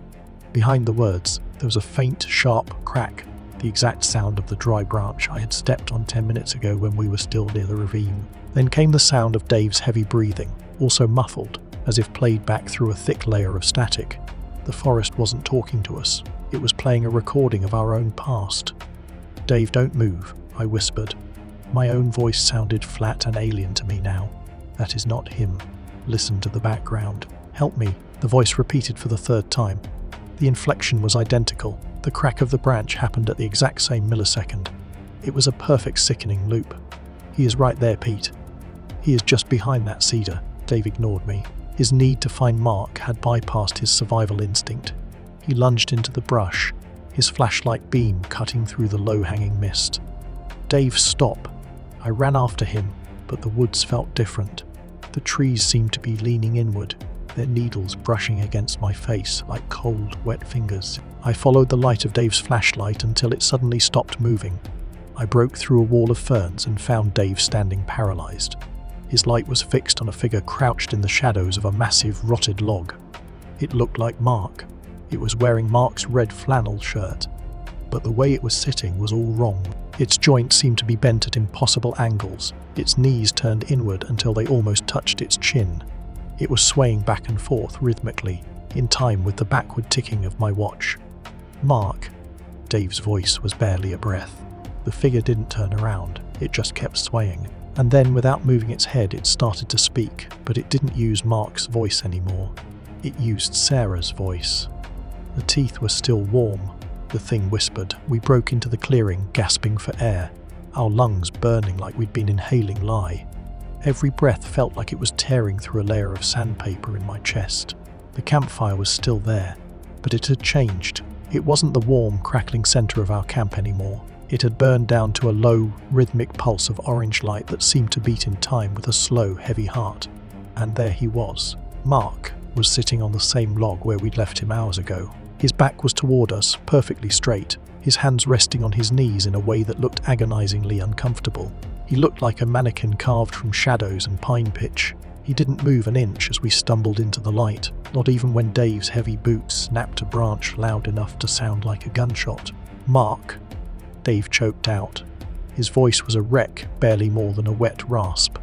Behind the words, there was a faint, sharp crack, the exact sound of the dry branch I had stepped on 10 minutes ago when we were still near the ravine. Then came the sound of Dave's heavy breathing, also muffled, as if played back through a thick layer of static. The forest wasn't talking to us. It was playing a recording of our own past. "Dave, don't move," I whispered. My own voice sounded flat and alien to me now. "That is not him. Listen to the background." "Help me," the voice repeated for the third time. The inflection was identical. The crack of the branch happened at the exact same millisecond. It was a perfect, sickening loop. "He is right there, Pete. He is just behind that cedar." Dave ignored me. His need to find Mark had bypassed his survival instinct. He lunged into the brush, his flashlight beam cutting through the low-hanging mist. "Dave, stop!" I ran after him, but the woods felt different. The trees seemed to be leaning inward, their needles brushing against my face like cold, wet fingers. I followed the light of Dave's flashlight until it suddenly stopped moving. I broke through a wall of ferns and found Dave standing paralyzed. His light was fixed on a figure crouched in the shadows of a massive, rotted log. It looked like Mark. It was wearing Mark's red flannel shirt, but the way it was sitting was all wrong. Its joints seemed to be bent at impossible angles, its knees turned inward until they almost touched its chin. It was swaying back and forth rhythmically, in time with the backward ticking of my watch. "Mark." Dave's voice was barely a breath. The figure didn't turn around, it just kept swaying. And then, without moving its head, it started to speak, but it didn't use Mark's voice anymore. It used Sarah's voice. The teeth were still warm, the thing whispered. We broke into the clearing, gasping for air, our lungs burning like we'd been inhaling lye. Every breath felt like it was tearing through a layer of sandpaper in my chest. The campfire was still there, but it had changed. It wasn't the warm, crackling center of our camp anymore. It had burned down to a low, rhythmic pulse of orange light that seemed to beat in time with a slow, heavy heart. And there he was. Mark was sitting on the same log where we'd left him hours ago. His back was toward us, perfectly straight, his hands resting on his knees in a way that looked agonizingly uncomfortable. He looked like a mannequin carved from shadows and pine pitch. He didn't move an inch as we stumbled into the light, not even when Dave's heavy boots snapped a branch loud enough to sound like a gunshot. "Mark," Dave choked out. His voice was a wreck, barely more than a wet rasp.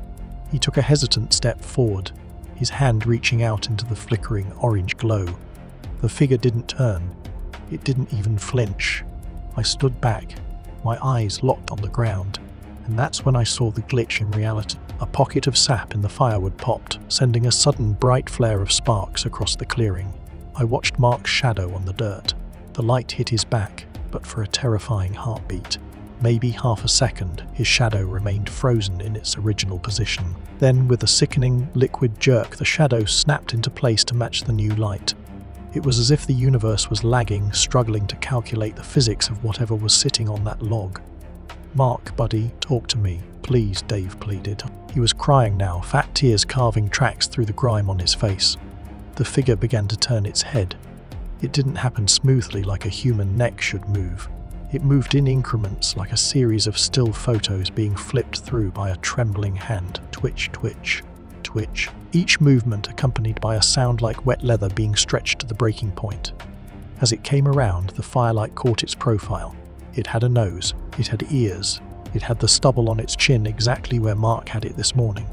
He took a hesitant step forward, his hand reaching out into the flickering orange glow. The figure didn't turn. It didn't even flinch. I stood back, my eyes locked on the ground, and that's when I saw the glitch in reality. A pocket of sap in the firewood popped, sending a sudden bright flare of sparks across the clearing. I watched Mark's shadow on the dirt. The light hit his back, but for a terrifying heartbeat. Maybe half a second, his shadow remained frozen in its original position. Then, with a sickening, liquid jerk, the shadow snapped into place to match the new light. It was as if the universe was lagging, struggling to calculate the physics of whatever was sitting on that log. "Mark, buddy, talk to me. Please," Dave pleaded. He was crying now, fat tears carving tracks through the grime on his face. The figure began to turn its head. It didn't happen smoothly like a human neck should move. It moved in increments, like a series of still photos being flipped through by a trembling hand. Twitch, twitch, twitch. Each movement accompanied by a sound like wet leather being stretched to the breaking point. As it came around, the firelight caught its profile. It had a nose. It had ears. It had the stubble on its chin exactly where Mark had it this morning.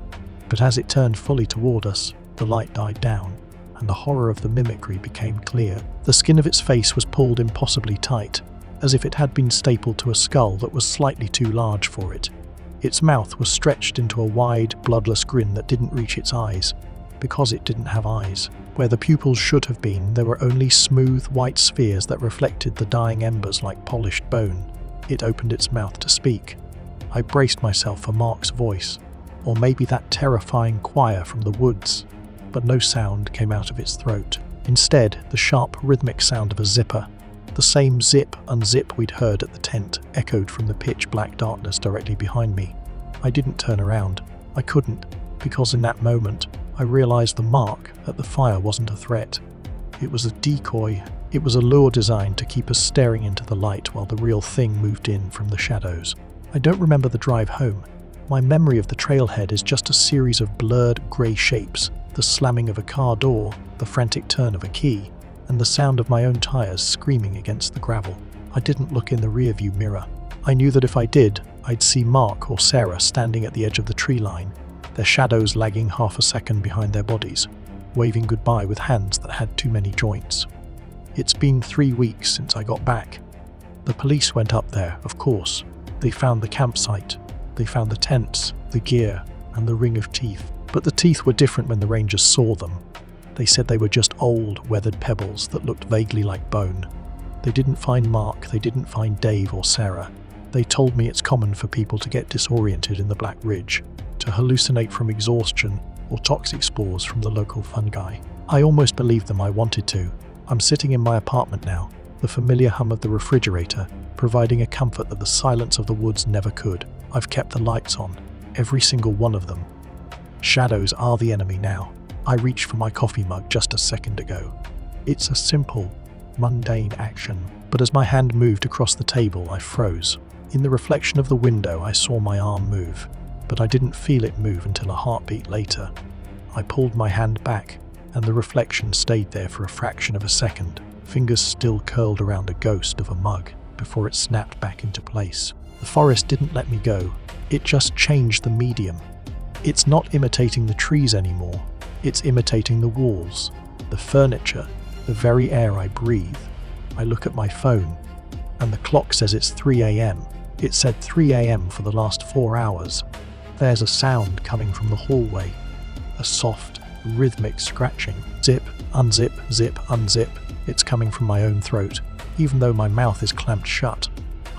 But as it turned fully toward us, the light died down, and the horror of the mimicry became clear. The skin of its face was pulled impossibly tight, as if it had been stapled to a skull that was slightly too large for it. Its mouth was stretched into a wide, bloodless grin that didn't reach its eyes, because it didn't have eyes. Where the pupils should have been, there were only smooth, white spheres that reflected the dying embers like polished bone. It opened its mouth to speak. I braced myself for Mark's voice, or maybe that terrifying choir from the woods, but no sound came out of its throat. Instead, the sharp, rhythmic sound of a zipper. The same zip, unzip we'd heard at the tent echoed from the pitch-black darkness directly behind me. I didn't turn around. I couldn't, because in that moment, I realized the mark at the fire wasn't a threat. It was a decoy. It was a lure designed to keep us staring into the light while the real thing moved in from the shadows. I don't remember the drive home. My memory of the trailhead is just a series of blurred grey shapes, the slamming of a car door, the frantic turn of a key, and the sound of my own tires screaming against the gravel. I didn't look in the rearview mirror. I knew that if I did, I'd see Mark or Sarah standing at the edge of the tree line, their shadows lagging half a second behind their bodies, waving goodbye with hands that had too many joints. It's been 3 weeks since I got back. The police went up there, of course. They found the campsite. They found the tents, the gear, and the ring of teeth. But the teeth were different when the rangers saw them. They said they were just old, weathered pebbles that looked vaguely like bone. They didn't find Mark, they didn't find Dave or Sarah. They told me it's common for people to get disoriented in the Black Ridge, to hallucinate from exhaustion or toxic spores from the local fungi. I almost believed them. I wanted to. I'm sitting in my apartment now, the familiar hum of the refrigerator, providing a comfort that the silence of the woods never could. I've kept the lights on, every single one of them. Shadows are the enemy now. I reached for my coffee mug just a second ago. It's a simple, mundane action, but as my hand moved across the table, I froze. In the reflection of the window, I saw my arm move, but I didn't feel it move until a heartbeat later. I pulled my hand back, and the reflection stayed there for a fraction of a second, fingers still curled around a ghost of a mug, before it snapped back into place. The forest didn't let me go. It just changed the medium. It's not imitating the trees anymore. It's imitating the walls, the furniture, the very air I breathe. I look at my phone, and the clock says it's 3 a.m. It said 3 a.m. for the last 4 hours. There's a sound coming from the hallway. A soft, rhythmic scratching. Zip, unzip, zip, unzip. It's coming from my own throat. Even though my mouth is clamped shut,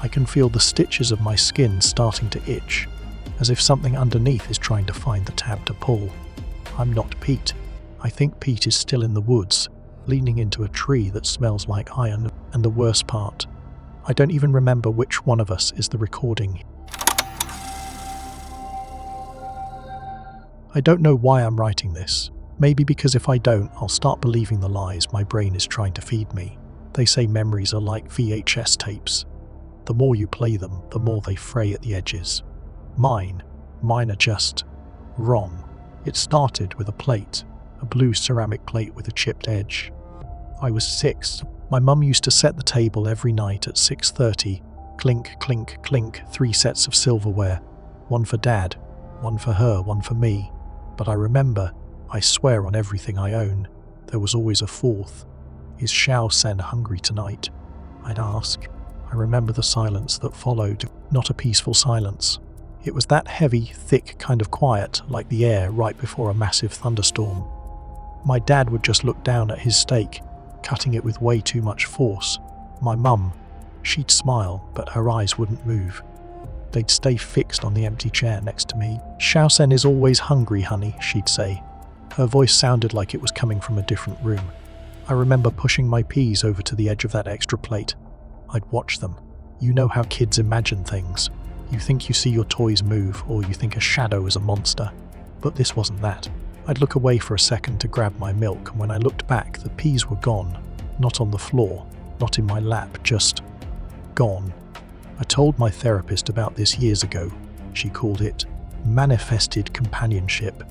I can feel the stitches of my skin starting to itch, as if something underneath is trying to find the tab to pull. I'm not Pete. I think Pete is still in the woods, leaning into a tree that smells like iron, and the worst part, I don't even remember which one of us is the recording. I don't know why I'm writing this. Maybe because if I don't, I'll start believing the lies my brain is trying to feed me. They say memories are like VHS tapes. The more you play them, the more they fray at the edges. Mine are just wrong. It started with a plate, a blue ceramic plate with a chipped edge. I was 6. My mum used to set the table every night at 6:30. Clink, clink, clink, 3 sets of silverware. One for Dad, one for her, one for me. But I remember, I swear on everything I own, there was always a 4th. Is Xiao Sen hungry tonight? I'd ask. I remember the silence that followed, not a peaceful silence. It was that heavy, thick kind of quiet, like the air right before a massive thunderstorm. My dad would just look down at his steak, cutting it with way too much force. My mum, she'd smile, but her eyes wouldn't move. They'd stay fixed on the empty chair next to me. Xiao Sen is always hungry, honey, she'd say. Her voice sounded like it was coming from a different room. I remember pushing my peas over to the edge of that extra plate. I'd watch them. You know how kids imagine things. You think you see your toys move, or you think a shadow is a monster. But this wasn't that. I'd look away for a second to grab my milk, and when I looked back, the peas were gone. Not on the floor, not in my lap, just gone. I told my therapist about this years ago. She called it manifested companionship,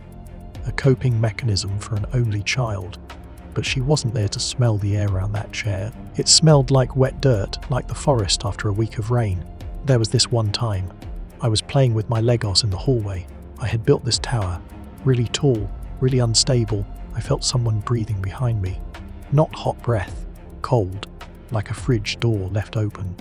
a coping mechanism for an only child. But she wasn't there to smell the air around that chair. It smelled like wet dirt, like the forest after a week of rain. There was this one time. I was playing with my Legos in the hallway. I had built this tower, really tall, really unstable. I felt someone breathing behind me. Not hot breath, cold, like a fridge door left open.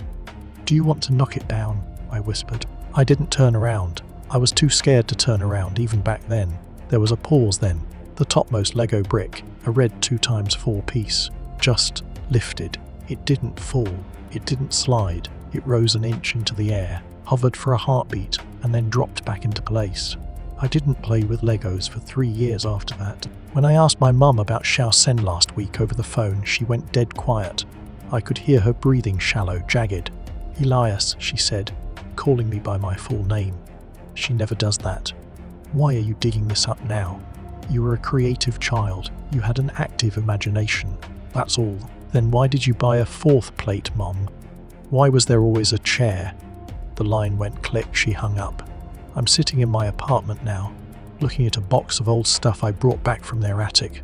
"Do you want to knock it down?" I whispered. I didn't turn around. I was too scared to turn around, even back then. There was a pause then. The topmost Lego brick, a red 2x4 piece, just lifted. It didn't fall. It didn't slide. It rose an inch into the air, hovered for a heartbeat, and then dropped back into place. I didn't play with Legos for 3 years after that. When I asked my mum about Xiao Sen last week over the phone, she went dead quiet. I could hear her breathing shallow, jagged. "Elias," she said, calling me by my full name. She never does that. "Why are you digging this up now? You were a creative child. You had an active imagination. That's all. Then why did you buy a 4th plate, Mom? Why was there always a chair?" The line went click. She hung up. I'm sitting in my apartment now, looking at a box of old stuff I brought back from their attic.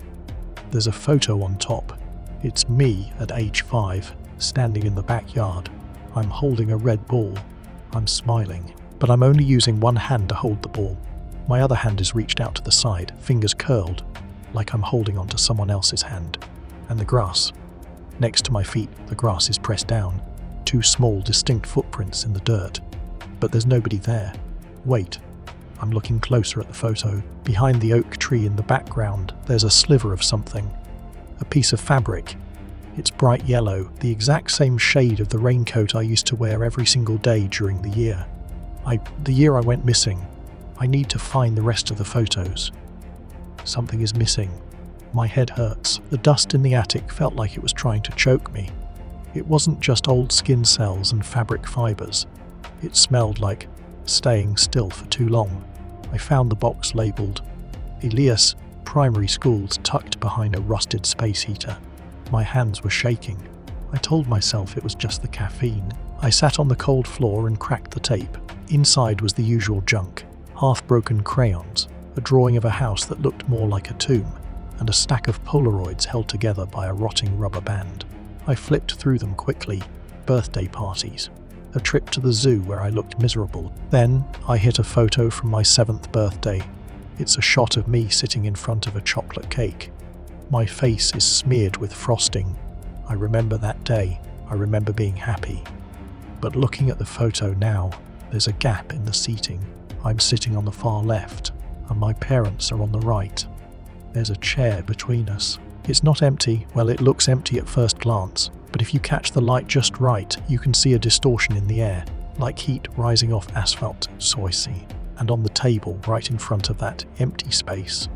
There's a photo on top. It's me at age 5, standing in the backyard. I'm holding a red ball. I'm smiling, but I'm only using one hand to hold the ball. My other hand is reached out to the side, fingers curled, like I'm holding onto someone else's hand. And the grass. Next to my feet, the grass is pressed down. 2 small, distinct footprints in the dirt. But there's nobody there. Wait. I'm looking closer at the photo. Behind the oak tree in the background, there's a sliver of something. A piece of fabric. It's bright yellow, the exact same shade of the raincoat I used to wear every single day during the year. The year I went missing. I need to find the rest of the photos. Something is missing. My head hurts. The dust in the attic felt like it was trying to choke me. It wasn't just old skin cells and fabric fibers. It smelled like staying still for too long. I found the box labelled Elias Primary Schools tucked behind a rusted space heater. My hands were shaking. I told myself it was just the caffeine. I sat on the cold floor and cracked the tape. Inside was the usual junk. Half-broken crayons, a drawing of a house that looked more like a tomb, and a stack of Polaroids held together by a rotting rubber band. I flipped through them quickly. Birthday parties. A trip to the zoo where I looked miserable. Then I hit a photo from my 7th birthday. It's a shot of me sitting in front of a chocolate cake. My face is smeared with frosting. I remember that day. I remember being happy. But looking at the photo now, there's a gap in the seating. I'm sitting on the far left, and my parents are on the right. There's a chair between us. It's not empty. Well, it looks empty at first glance, but if you catch the light just right, you can see a distortion in the air, like heat rising off asphalt, so I see. And on the table, right in front of that empty space,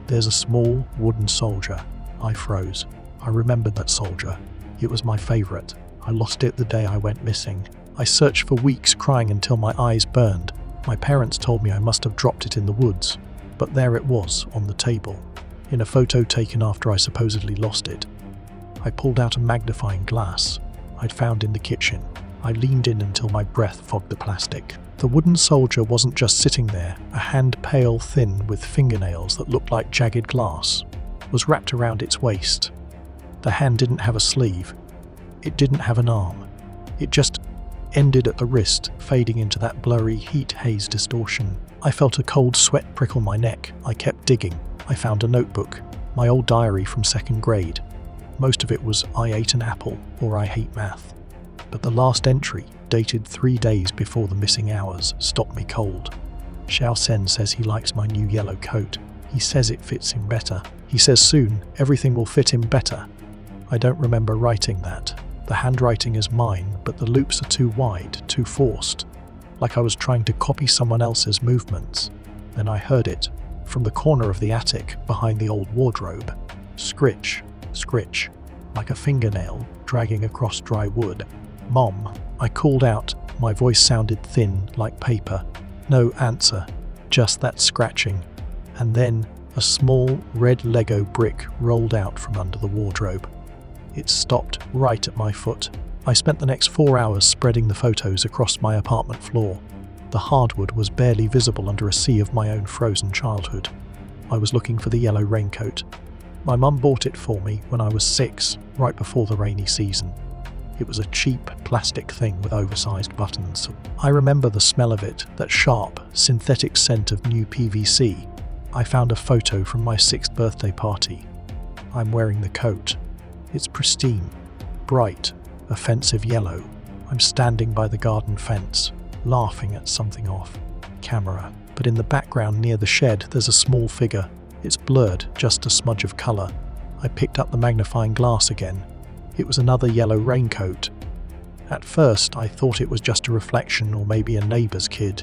there's a small wooden soldier. I froze. I remembered that soldier. It was my favourite. I lost it the day I went missing. I searched for weeks, crying until my eyes burned. My parents told me I must have dropped it in the woods, but there it was on the table, in a photo taken after I supposedly lost it. I pulled out a magnifying glass I'd found in the kitchen. I leaned in until my breath fogged the plastic. The wooden soldier wasn't just sitting there. A hand, pale thin with fingernails that looked like jagged glass, was wrapped around its waist. The hand didn't have a sleeve. It didn't have an arm. It just ended at the wrist, fading into that blurry heat haze distortion. I felt a cold sweat prickle my neck. I kept digging. I found a notebook, my old diary from 2nd grade. Most of it was "I ate an apple" or "I hate math." But the last entry, dated 3 days before the missing hours, stopped me cold. Xiao Sen says he likes my new yellow coat. He says it fits him better. He says soon everything will fit him better. I don't remember writing that. The handwriting is mine, but the loops are too wide, too forced, like I was trying to copy someone else's movements. Then I heard it, from the corner of the attic, behind the old wardrobe. Scritch, scritch, like a fingernail dragging across dry wood. "Mom," I called out. My voice sounded thin, like paper. No answer, just that scratching. And then a small red Lego brick rolled out from under the wardrobe. It stopped right at my foot. I spent the next 4 hours spreading the photos across my apartment floor. The hardwood was barely visible under a sea of my own frozen childhood. I was looking for the yellow raincoat. My mum bought it for me when I was 6, right before the rainy season. It was a cheap plastic thing with oversized buttons. I remember the smell of it, that sharp, synthetic scent of new PVC. I found a photo from my 6th birthday party. I'm wearing the coat. It's pristine, bright, offensive yellow. I'm standing by the garden fence, laughing at something off camera. But in the background near the shed, there's a small figure. It's blurred, just a smudge of colour. I picked up the magnifying glass again. It was another yellow raincoat. At first, I thought it was just a reflection or maybe a neighbour's kid.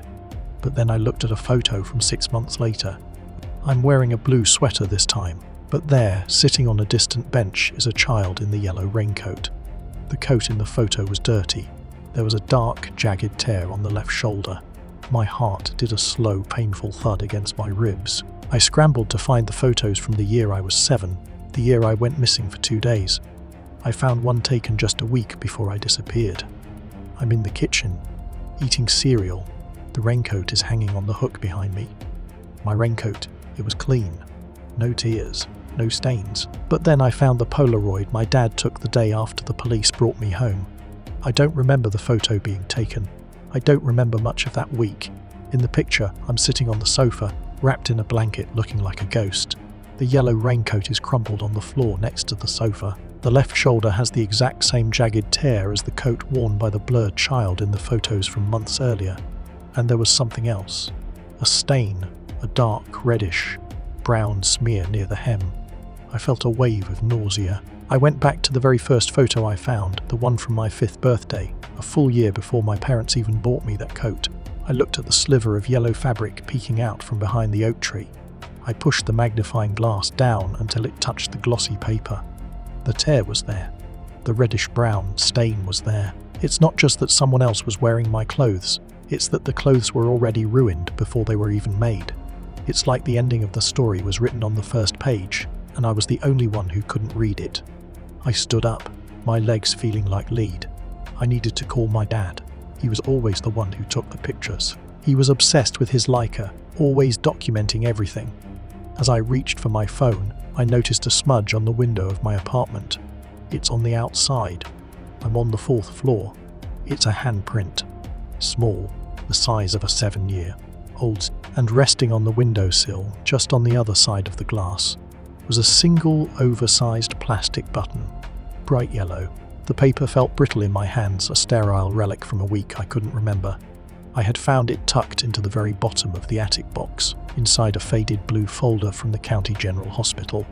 But then I looked at a photo from 6 months later. I'm wearing a blue sweater this time. But there, sitting on a distant bench, is a child in the yellow raincoat. The coat in the photo was dirty. There was a dark, jagged tear on the left shoulder. My heart did a slow, painful thud against my ribs. I scrambled to find the photos from the year I was 7, the year I went missing for 2 days. I found one taken just a week before I disappeared. I'm in the kitchen, eating cereal. The raincoat is hanging on the hook behind me. My raincoat, it was clean. No tears. No stains. But then I found the Polaroid my dad took the day after the police brought me home. I don't remember the photo being taken. I don't remember much of that week. In the picture, I'm sitting on the sofa, wrapped in a blanket looking like a ghost. The yellow raincoat is crumpled on the floor next to the sofa. The left shoulder has the exact same jagged tear as the coat worn by the blurred child in the photos from months earlier. And there was something else. A stain, a dark, reddish, brown smear near the hem. I felt a wave of nausea. I went back to the very first photo I found, the one from my 5th birthday, a full year before my parents even bought me that coat. I looked at the sliver of yellow fabric peeking out from behind the oak tree. I pushed the magnifying glass down until it touched the glossy paper. The tear was there. The reddish-brown stain was there. It's not just that someone else was wearing my clothes, it's that the clothes were already ruined before they were even made. It's like the ending of the story was written on the first page, and I was the only one who couldn't read it. I stood up, my legs feeling like lead. I needed to call my dad. He was always the one who took the pictures. He was obsessed with his Leica, always documenting everything. As I reached for my phone, I noticed a smudge on the window of my apartment. It's on the outside. I'm on the 4th floor. It's a handprint. Small, the size of a 7-year-old, and resting on the windowsill, just on the other side of the glass, was a single oversized plastic button, bright yellow. The paper felt brittle in my hands, a sterile relic from a week I couldn't remember. I had found it tucked into the very bottom of the attic box, inside a faded blue folder from the County General Hospital.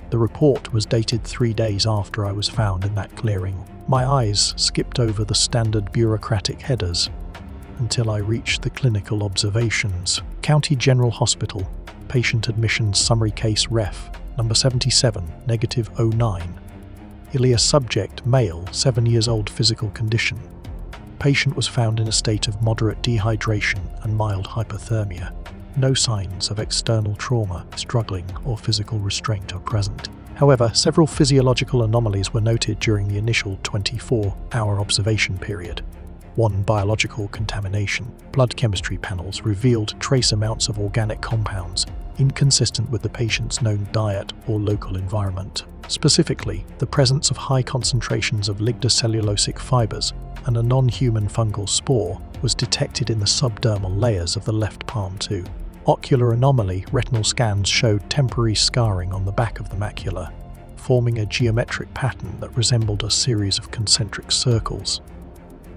The report was dated 3 days after I was found in that clearing. My eyes skipped over the standard bureaucratic headers until I reached the clinical observations. County General Hospital, patient admission summary case ref, number 77, -09. Elias subject, male, 7 years old, physical condition. Patient was found in a state of moderate dehydration and mild hypothermia. No signs of external trauma, struggling, or physical restraint are present. However, several physiological anomalies were noted during the initial 24-hour observation period. 1. Biological contamination. Blood chemistry panels revealed trace amounts of organic compounds inconsistent with the patient's known diet or local environment. Specifically, the presence of high concentrations of ligocellulosic fibers and a non-human fungal spore was detected in the subdermal layers of the left palm too. Ocular anomaly. Retinal scans showed temporary scarring on the back of the macula, forming a geometric pattern that resembled a series of concentric circles.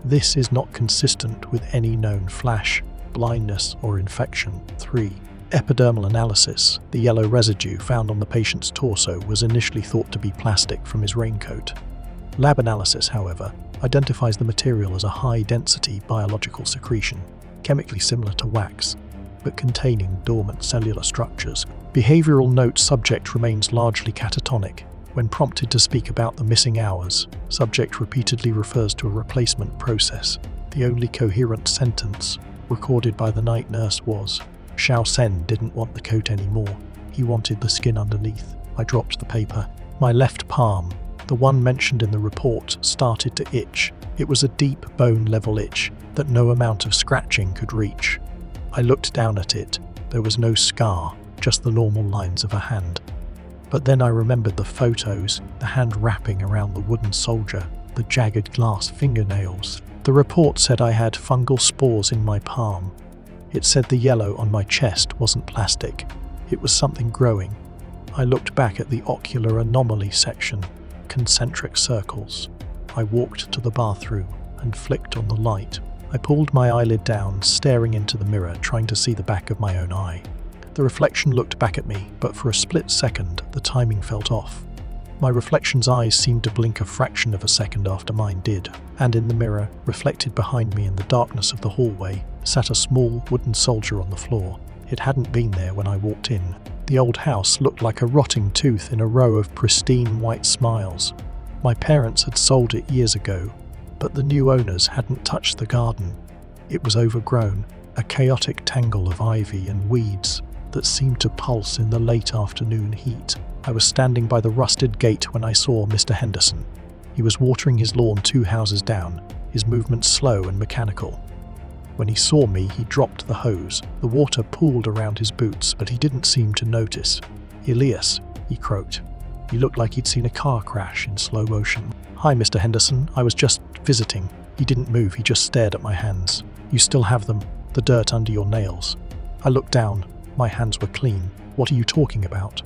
This is not consistent with any known flash, blindness, or infection. 3. Epidermal analysis. The yellow residue found on the patient's torso was initially thought to be plastic from his raincoat. Lab analysis, however, identifies the material as a high-density biological secretion, chemically similar to wax, but containing dormant cellular structures. Behavioral note. Subject remains largely catatonic. When prompted to speak about the missing hours, subject repeatedly refers to a replacement process. The only coherent sentence recorded by the night nurse was, "Xiao Sen didn't want the coat anymore. He wanted the skin underneath." I dropped the paper. My left palm, the one mentioned in the report, started to itch. It was a deep bone-level itch that no amount of scratching could reach. I looked down at it. There was no scar, just the normal lines of a hand. But then I remembered the photos, the hand wrapping around the wooden soldier, the jagged glass fingernails. The report said I had fungal spores in my palm. It said the yellow on my chest wasn't plastic. It was something growing. I looked back at the ocular anomaly section, concentric circles. I walked to the bathroom and flicked on the light. I pulled my eyelid down, staring into the mirror, trying to see the back of my own eye. The reflection looked back at me, but for a split second, the timing felt off. My reflection's eyes seemed to blink a fraction of a second after mine did, and in the mirror, reflected behind me in the darkness of the hallway, sat a small wooden soldier on the floor. It hadn't been there when I walked in. The old house looked like a rotting tooth in a row of pristine white smiles. My parents had sold it years ago, but the new owners hadn't touched the garden. It was overgrown, a chaotic tangle of ivy and weeds that seemed to pulse in the late afternoon heat. I was standing by the rusted gate when I saw Mr. Henderson. He was watering his lawn 2 houses down, his movements slow and mechanical. When he saw me, he dropped the hose. The water pooled around his boots, but he didn't seem to notice. "Elias," he croaked. He looked like he'd seen a car crash in slow motion. "Hi, Mr. Henderson. I was just visiting." He didn't move, he just stared at my hands. "You still have them, the dirt under your nails." I looked down. My hands were clean. "What are you talking about?"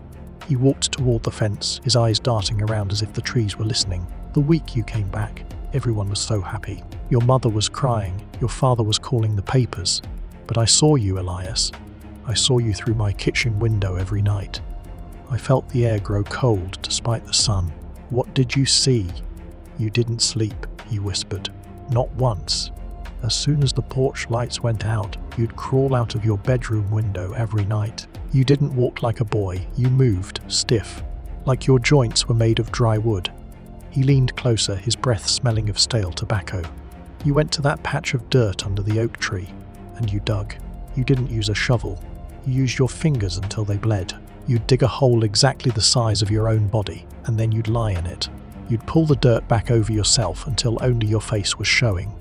He walked toward the fence, his eyes darting around as if the trees were listening. "The week you came back, everyone was so happy. Your mother was crying, your father was calling the papers. But I saw you, Elias. I saw you through my kitchen window every night. I felt the air grow cold despite the sun. What did you see?" "You didn't sleep," he whispered. "Not once. As soon as the porch lights went out, you'd crawl out of your bedroom window every night. You didn't walk like a boy, you moved, stiff, like your joints were made of dry wood." He leaned closer, his breath smelling of stale tobacco. "You went to that patch of dirt under the oak tree, and you dug. You didn't use a shovel. You used your fingers until they bled. You'd dig a hole exactly the size of your own body, and then you'd lie in it. You'd pull the dirt back over yourself until only your face was showing."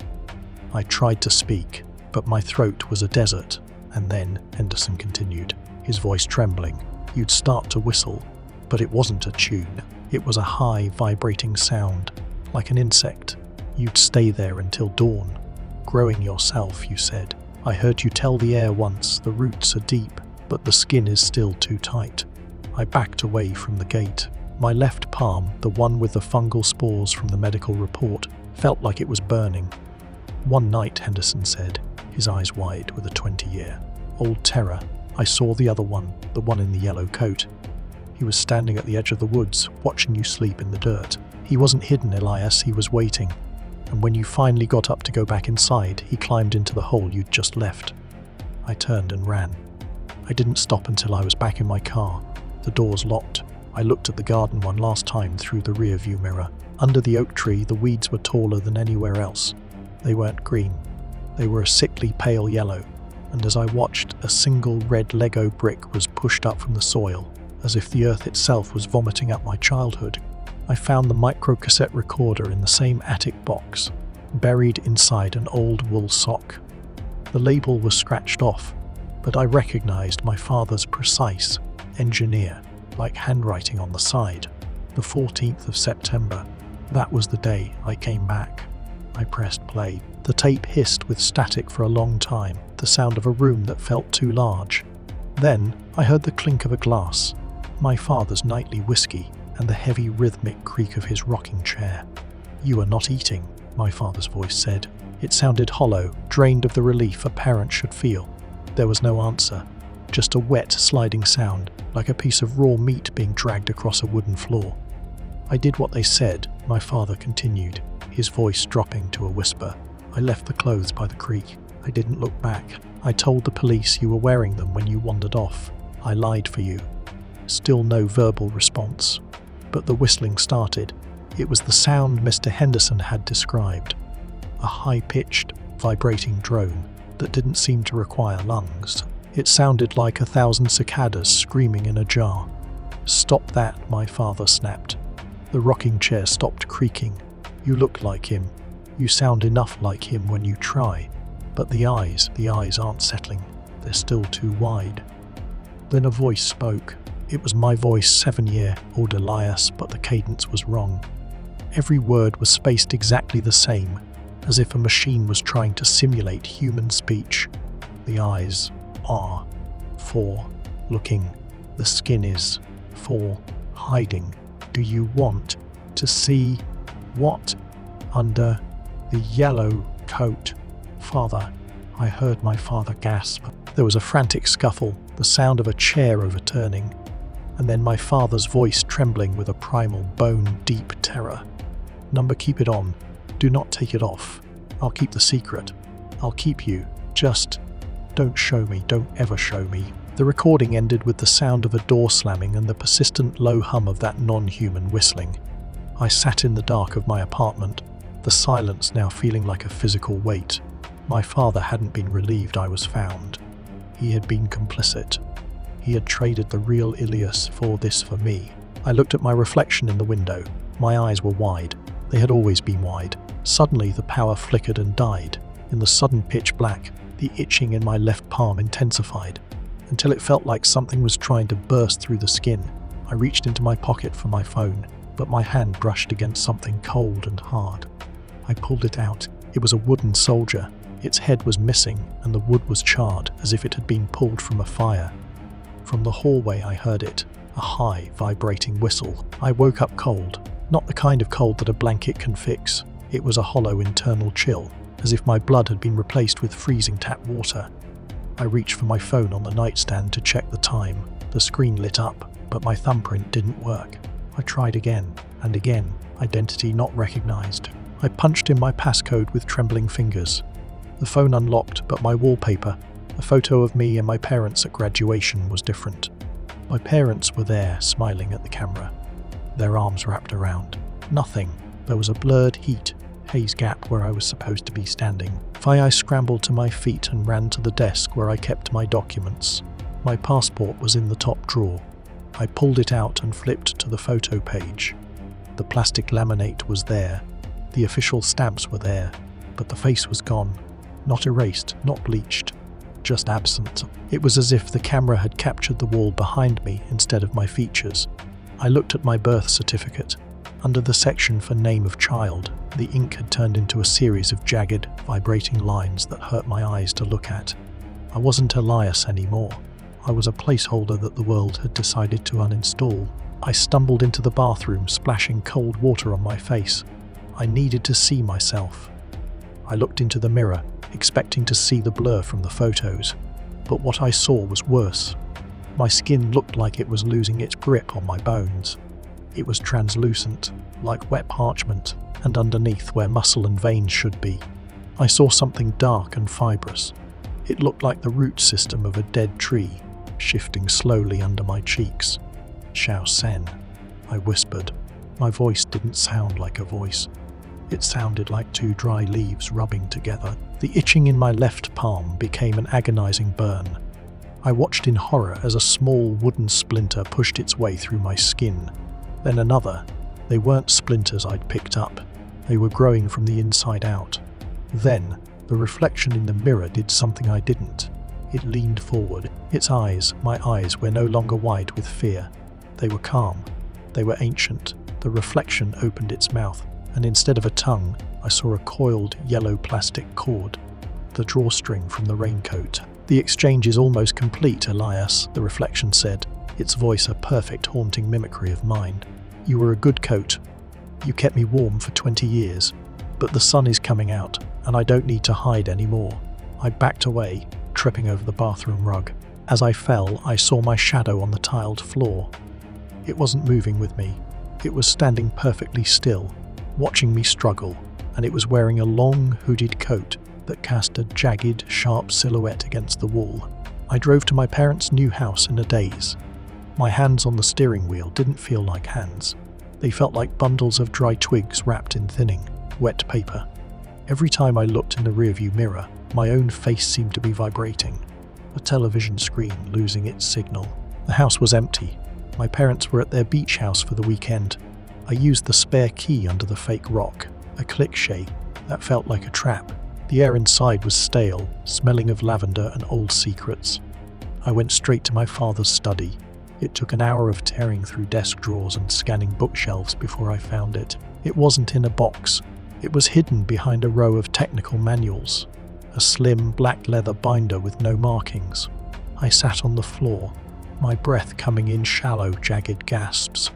I tried to speak, but my throat was a desert. "And then," Henderson continued, his voice trembling, "you'd start to whistle, but it wasn't a tune. It was a high, vibrating sound, like an insect. You'd stay there until dawn. Growing yourself, you said. I heard you tell the air once, the roots are deep, but the skin is still too tight." I backed away from the gate. My left palm, the one with the fungal spores from the medical report, felt like it was burning. "One night," Henderson said, his eyes wide with a 20-year-old terror, "I saw the other one, the one in the yellow coat. He was standing at the edge of the woods, watching you sleep in the dirt. He wasn't hidden, Elias, he was waiting. And when you finally got up to go back inside, he climbed into the hole you'd just left." I turned and ran. I didn't stop until I was back in my car, the doors locked. I looked at the garden one last time through the rear-view mirror. Under the oak tree, the weeds were taller than anywhere else. They weren't green. They were a sickly pale yellow, and as I watched, a single red Lego brick was pushed up from the soil, as if the earth itself was vomiting up my childhood. I found the microcassette recorder in the same attic box, buried inside an old wool sock. The label was scratched off, but I recognized my father's precise engineer-like handwriting on the side. The 14th of September. That was the day I came back. I pressed play. The tape hissed with static for a long time, the sound of a room that felt too large. Then I heard the clink of a glass, my father's nightly whiskey, and the heavy rhythmic creak of his rocking chair. "You are not eating," my father's voice said. It sounded hollow, drained of the relief a parent should feel. There was no answer, just a wet, sliding sound, like a piece of raw meat being dragged across a wooden floor. "I did what they said," my father continued, his voice dropping to a whisper. "I left the clothes by the creek. I didn't look back. I told the police you were wearing them when you wandered off. I lied for you." Still no verbal response. But the whistling started. It was the sound Mr. Henderson had described. A high-pitched, vibrating drone that didn't seem to require lungs. It sounded like 1,000 cicadas screaming in a jar. "Stop that," my father snapped. The rocking chair stopped creaking. "You look like him. You sound enough like him when you try. But the eyes aren't settling. They're still too wide." Then a voice spoke. It was my voice 7-year-old Elias, but the cadence was wrong. Every word was spaced exactly the same, as if a machine was trying to simulate human speech. "The eyes are for looking. The skin is for hiding. Do you want to see what under the yellow coat?" "Father," I heard my father gasp. There was a frantic scuffle, the sound of a chair overturning, and then my father's voice trembling with a primal, bone-deep terror. "Number, keep it on. Do not take it off. I'll keep the secret. I'll keep you. Just don't show me. Don't ever show me." The recording ended with the sound of a door slamming and the persistent low hum of that non-human whistling. I sat in the dark of my apartment, the silence now feeling like a physical weight. My father hadn't been relieved I was found. He had been complicit. He had traded the real Ilias for this for me. I looked at my reflection in the window. My eyes were wide. They had always been wide. Suddenly the power flickered and died. In the sudden pitch black, the itching in my left palm intensified, until it felt like something was trying to burst through the skin. I reached into my pocket for my phone, but my hand brushed against something cold and hard. I pulled it out. It was a wooden soldier. Its head was missing, and the wood was charred, as if it had been pulled from a fire. From the hallway I heard it, a high, vibrating whistle. I woke up cold. Not the kind of cold that a blanket can fix. It was a hollow internal chill, as if my blood had been replaced with freezing tap water. I reached for my phone on the nightstand to check the time. The screen lit up, but my thumbprint didn't work. I tried again, and again. Identity not recognized. I punched in my passcode with trembling fingers. The phone unlocked, but my wallpaper, a photo of me and my parents at graduation, was different. My parents were there, smiling at the camera, their arms wrapped around. Nothing. There was a blurred haze gap where I was supposed to be standing. I scrambled to my feet and ran to the desk where I kept my documents. My passport was in the top drawer. I pulled it out and flipped to the photo page. The plastic laminate was there. The official stamps were there, but the face was gone. Not erased, not bleached, just absent. It was as if the camera had captured the wall behind me instead of my features. I looked at my birth certificate. Under the section for name of child, the ink had turned into a series of jagged, vibrating lines that hurt my eyes to look at. I wasn't Elias anymore. I was a placeholder that the world had decided to uninstall. I stumbled into the bathroom, splashing cold water on my face. I needed to see myself. I looked into the mirror, expecting to see the blur from the photos, but what I saw was worse. My skin looked like it was losing its grip on my bones. It was translucent, like wet parchment, and underneath, where muscle and veins should be, I saw something dark and fibrous. It looked like the root system of a dead tree, shifting slowly under my cheeks. Shao Sen. I whispered. My voice didn't sound like a voice. It sounded like two dry leaves rubbing together. The itching in my left palm became an agonizing burn. I watched in horror as a small wooden splinter pushed its way through my skin. Then another. They weren't splinters I'd picked up. They were growing from the inside out. Then, the reflection in the mirror did something I didn't. It leaned forward. Its eyes, my eyes, were no longer wide with fear. They were calm. They were ancient. The reflection opened its mouth, and instead of a tongue, I saw a coiled yellow plastic cord. The drawstring from the raincoat. "The exchange is almost complete, Elias," the reflection said, its voice a perfect haunting mimicry of mine. "You were a good coat. You kept me warm for 20 years. But the sun is coming out, and I don't need to hide anymore." I backed away, tripping over the bathroom rug. As I fell, I saw my shadow on the tiled floor. It wasn't moving with me. It was standing perfectly still, watching me struggle, and it was wearing a long, hooded coat that cast a jagged, sharp silhouette against the wall. I drove to my parents' new house in a daze. My hands on the steering wheel didn't feel like hands. They felt like bundles of dry twigs wrapped in thinning, wet paper. Every time I looked in the rearview mirror, my own face seemed to be vibrating, a television screen losing its signal. The house was empty. My parents were at their beach house for the weekend. I used the spare key under the fake rock, a cliché that felt like a trap. The air inside was stale, smelling of lavender and old secrets. I went straight to my father's study. It took an hour of tearing through desk drawers and scanning bookshelves before I found it. It wasn't in a box. It was hidden behind a row of technical manuals, a slim black leather binder with no markings. I sat on the floor, my breath coming in shallow, jagged gasps.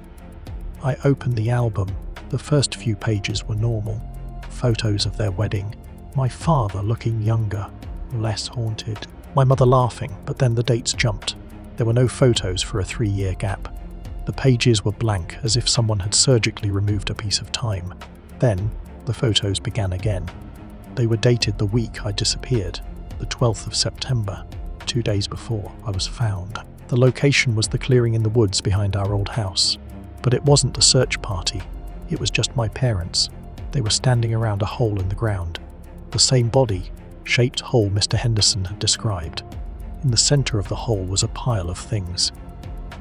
I opened the album. The first few pages were normal. Photos of their wedding. My father looking younger, less haunted. My mother laughing, but then the dates jumped. There were no photos for a 3-year gap. The pages were blank, as if someone had surgically removed a piece of time. Then, the photos began again. They were dated the week I disappeared, the 12th of September, 2 days before I was found. The location was the clearing in the woods behind our old house. But it wasn't a search party. It was just my parents. They were standing around a hole in the ground. The same body-shaped hole Mr. Henderson had described. In the center of the hole was a pile of things.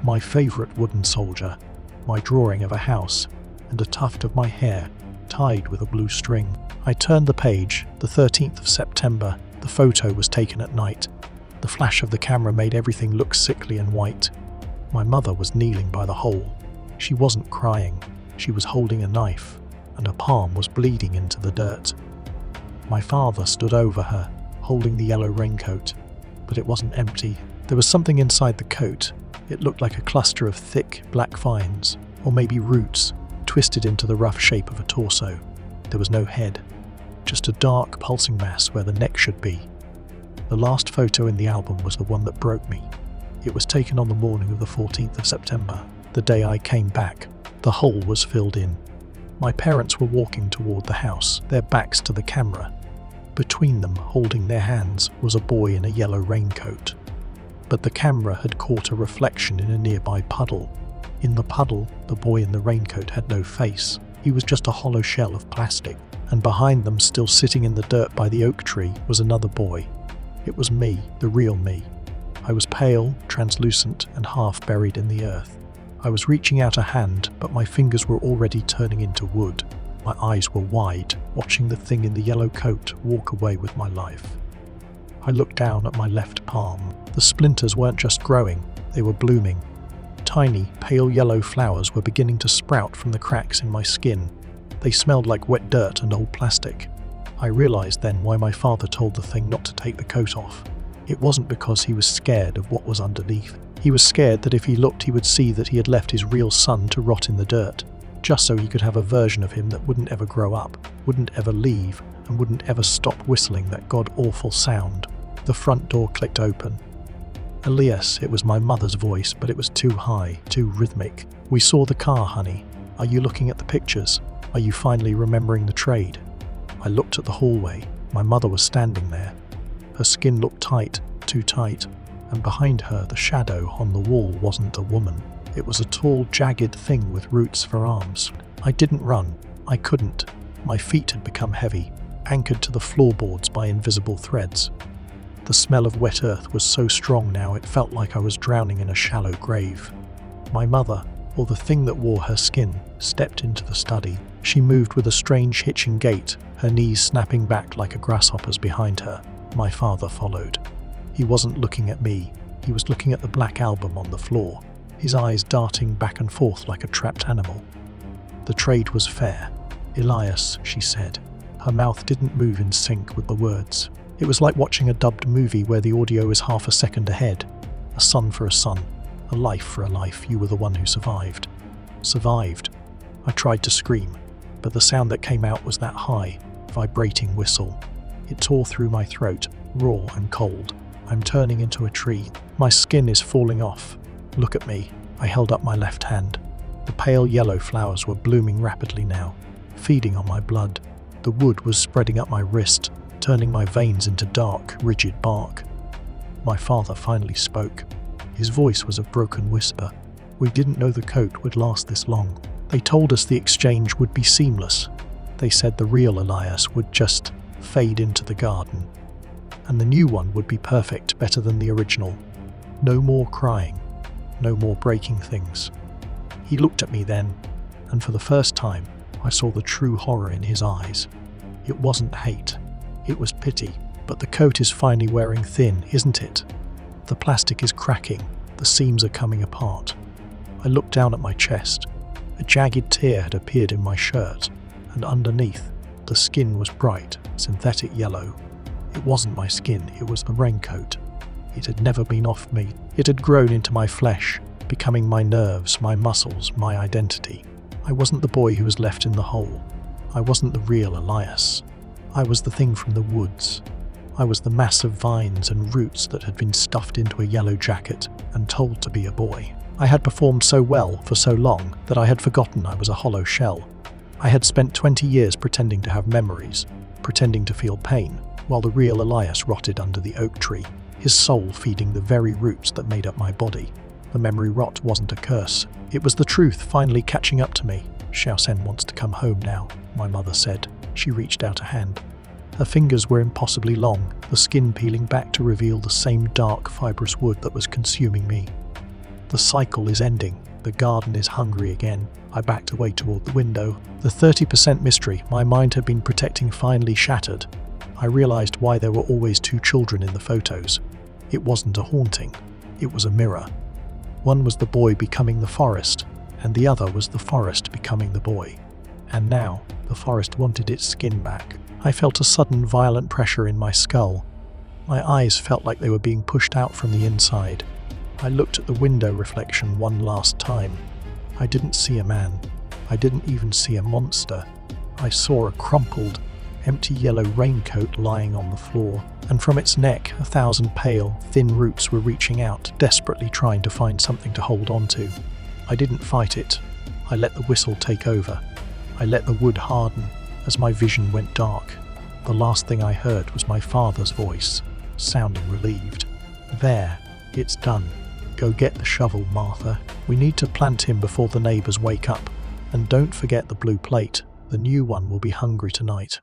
My favorite wooden soldier, my drawing of a house, and a tuft of my hair tied with a blue string. I turned the page. The 13th of September. The photo was taken at night. The flash of the camera made everything look sickly and white. My mother was kneeling by the hole. She wasn't crying. She was holding a knife, and her palm was bleeding into the dirt. My father stood over her, holding the yellow raincoat. But it wasn't empty. There was something inside the coat. It looked like a cluster of thick, black vines, or maybe roots, twisted into the rough shape of a torso. There was no head, just a dark, pulsing mass where the neck should be. The last photo in the album was the one that broke me. It was taken on the morning of the 14th of September, the day I came back. The hole was filled in. My parents were walking toward the house, their backs to the camera. Between them, holding their hands, was a boy in a yellow raincoat. But the camera had caught a reflection in a nearby puddle. In the puddle, the boy in the raincoat had no face. He was just a hollow shell of plastic. And behind them, still sitting in the dirt by the oak tree, was another boy. It was me, the real me. I was pale, translucent, and half buried in the earth. I was reaching out a hand, but my fingers were already turning into wood. My eyes were wide, watching the thing in the yellow coat walk away with my life. I looked down at my left palm. The splinters weren't just growing, they were blooming. Tiny, pale yellow flowers were beginning to sprout from the cracks in my skin. They smelled like wet dirt and old plastic. I realized then why my father told the thing not to take the coat off. It wasn't because he was scared of what was underneath. He was scared that if he looked he would see that he had left his real son to rot in the dirt, just so he could have a version of him that wouldn't ever grow up, wouldn't ever leave, and wouldn't ever stop whistling that god-awful sound. The front door clicked open. Elias, it was my mother's voice, but it was too high, too rhythmic. "We saw the car, honey. Are you looking at the pictures? Are you finally remembering the trade?" I looked at the hallway. My mother was standing there. Her skin looked tight, too tight, and behind her the shadow on the wall wasn't a woman. It was a tall, jagged thing with roots for arms. I didn't run. I couldn't. My feet had become heavy, anchored to the floorboards by invisible threads. The smell of wet earth was so strong now it felt like I was drowning in a shallow grave. My mother, or the thing that wore her skin, stepped into the study. She moved with a strange hitching gait, her knees snapping back like a grasshopper's behind her. My father followed. He wasn't looking at me. He was looking at the black album on the floor, his eyes darting back and forth like a trapped animal. The trade was fair. Elias, she said. Her mouth didn't move in sync with the words. It was like watching a dubbed movie where the audio is half a second ahead. A son for a son. A life for a life. You were the one who survived. Survived. I tried to scream, but the sound that came out was that high, vibrating whistle. It tore through my throat, raw and cold. I'm turning into a tree. My skin is falling off. Look at me. I held up my left hand. The pale yellow flowers were blooming rapidly now, feeding on my blood. The wood was spreading up my wrist, turning my veins into dark, rigid bark. My father finally spoke. His voice was a broken whisper. We didn't know the coat would last this long. They told us the exchange would be seamless. They said the real Elias would just fade into the garden, and the new one would be perfect, better than the original. No more crying, no more breaking things. He looked at me then, and for the first time, I saw the true horror in his eyes. It wasn't hate, it was pity. But the coat is finally wearing thin, isn't it? The plastic is cracking, the seams are coming apart. I looked down at my chest. A jagged tear had appeared in my shirt, and underneath, the skin was bright, synthetic yellow. It wasn't my skin, it was the raincoat. It had never been off me. It had grown into my flesh, becoming my nerves, my muscles, my identity. I wasn't the boy who was left in the hole. I wasn't the real Elias. I was the thing from the woods. I was the mass of vines and roots that had been stuffed into a yellow jacket and told to be a boy. I had performed so well for so long that I had forgotten I was a hollow shell. I had spent 20 years pretending to have memories, pretending to feel pain, while the real Elias rotted under the oak tree, his soul feeding the very roots that made up my body. The memory rot wasn't a curse. It was the truth finally catching up to me. Xiaosen wants to come home now, my mother said. She reached out a hand. Her fingers were impossibly long, the skin peeling back to reveal the same dark, fibrous wood that was consuming me. The cycle is ending. The garden is hungry again. I backed away toward the window. The 30% mystery my mind had been protecting finally shattered. I realized why there were always two children in the photos. It wasn't a haunting. It was a mirror. One was the boy becoming the forest, and the other was the forest becoming the boy. And now, the forest wanted its skin back. I felt a sudden violent pressure in my skull. My eyes felt like they were being pushed out from the inside. I looked at the window reflection one last time. I didn't see a man. I didn't even see a monster. I saw a crumpled, empty yellow raincoat lying on the floor, and from its neck 1,000 pale, thin roots were reaching out, desperately trying to find something to hold on to. I didn't fight it. I let the whistle take over. I let the wood harden as my vision went dark. The last thing I heard was my father's voice, sounding relieved. There, it's done. Go get the shovel, Martha. We need to plant him before the neighbours wake up. And don't forget the blue plate. The new one will be hungry tonight.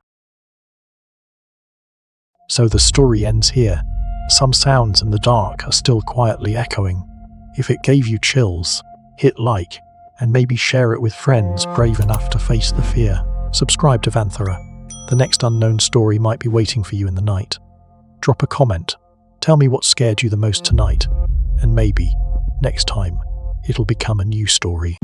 So the story ends here. Some sounds in the dark are still quietly echoing. If it gave you chills, hit like, and maybe share it with friends brave enough to face the fear. Subscribe to VantHorror. The next unknown story might be waiting for you in the night. Drop a comment. Tell me what scared you the most tonight. And maybe, next time, it'll become a new story.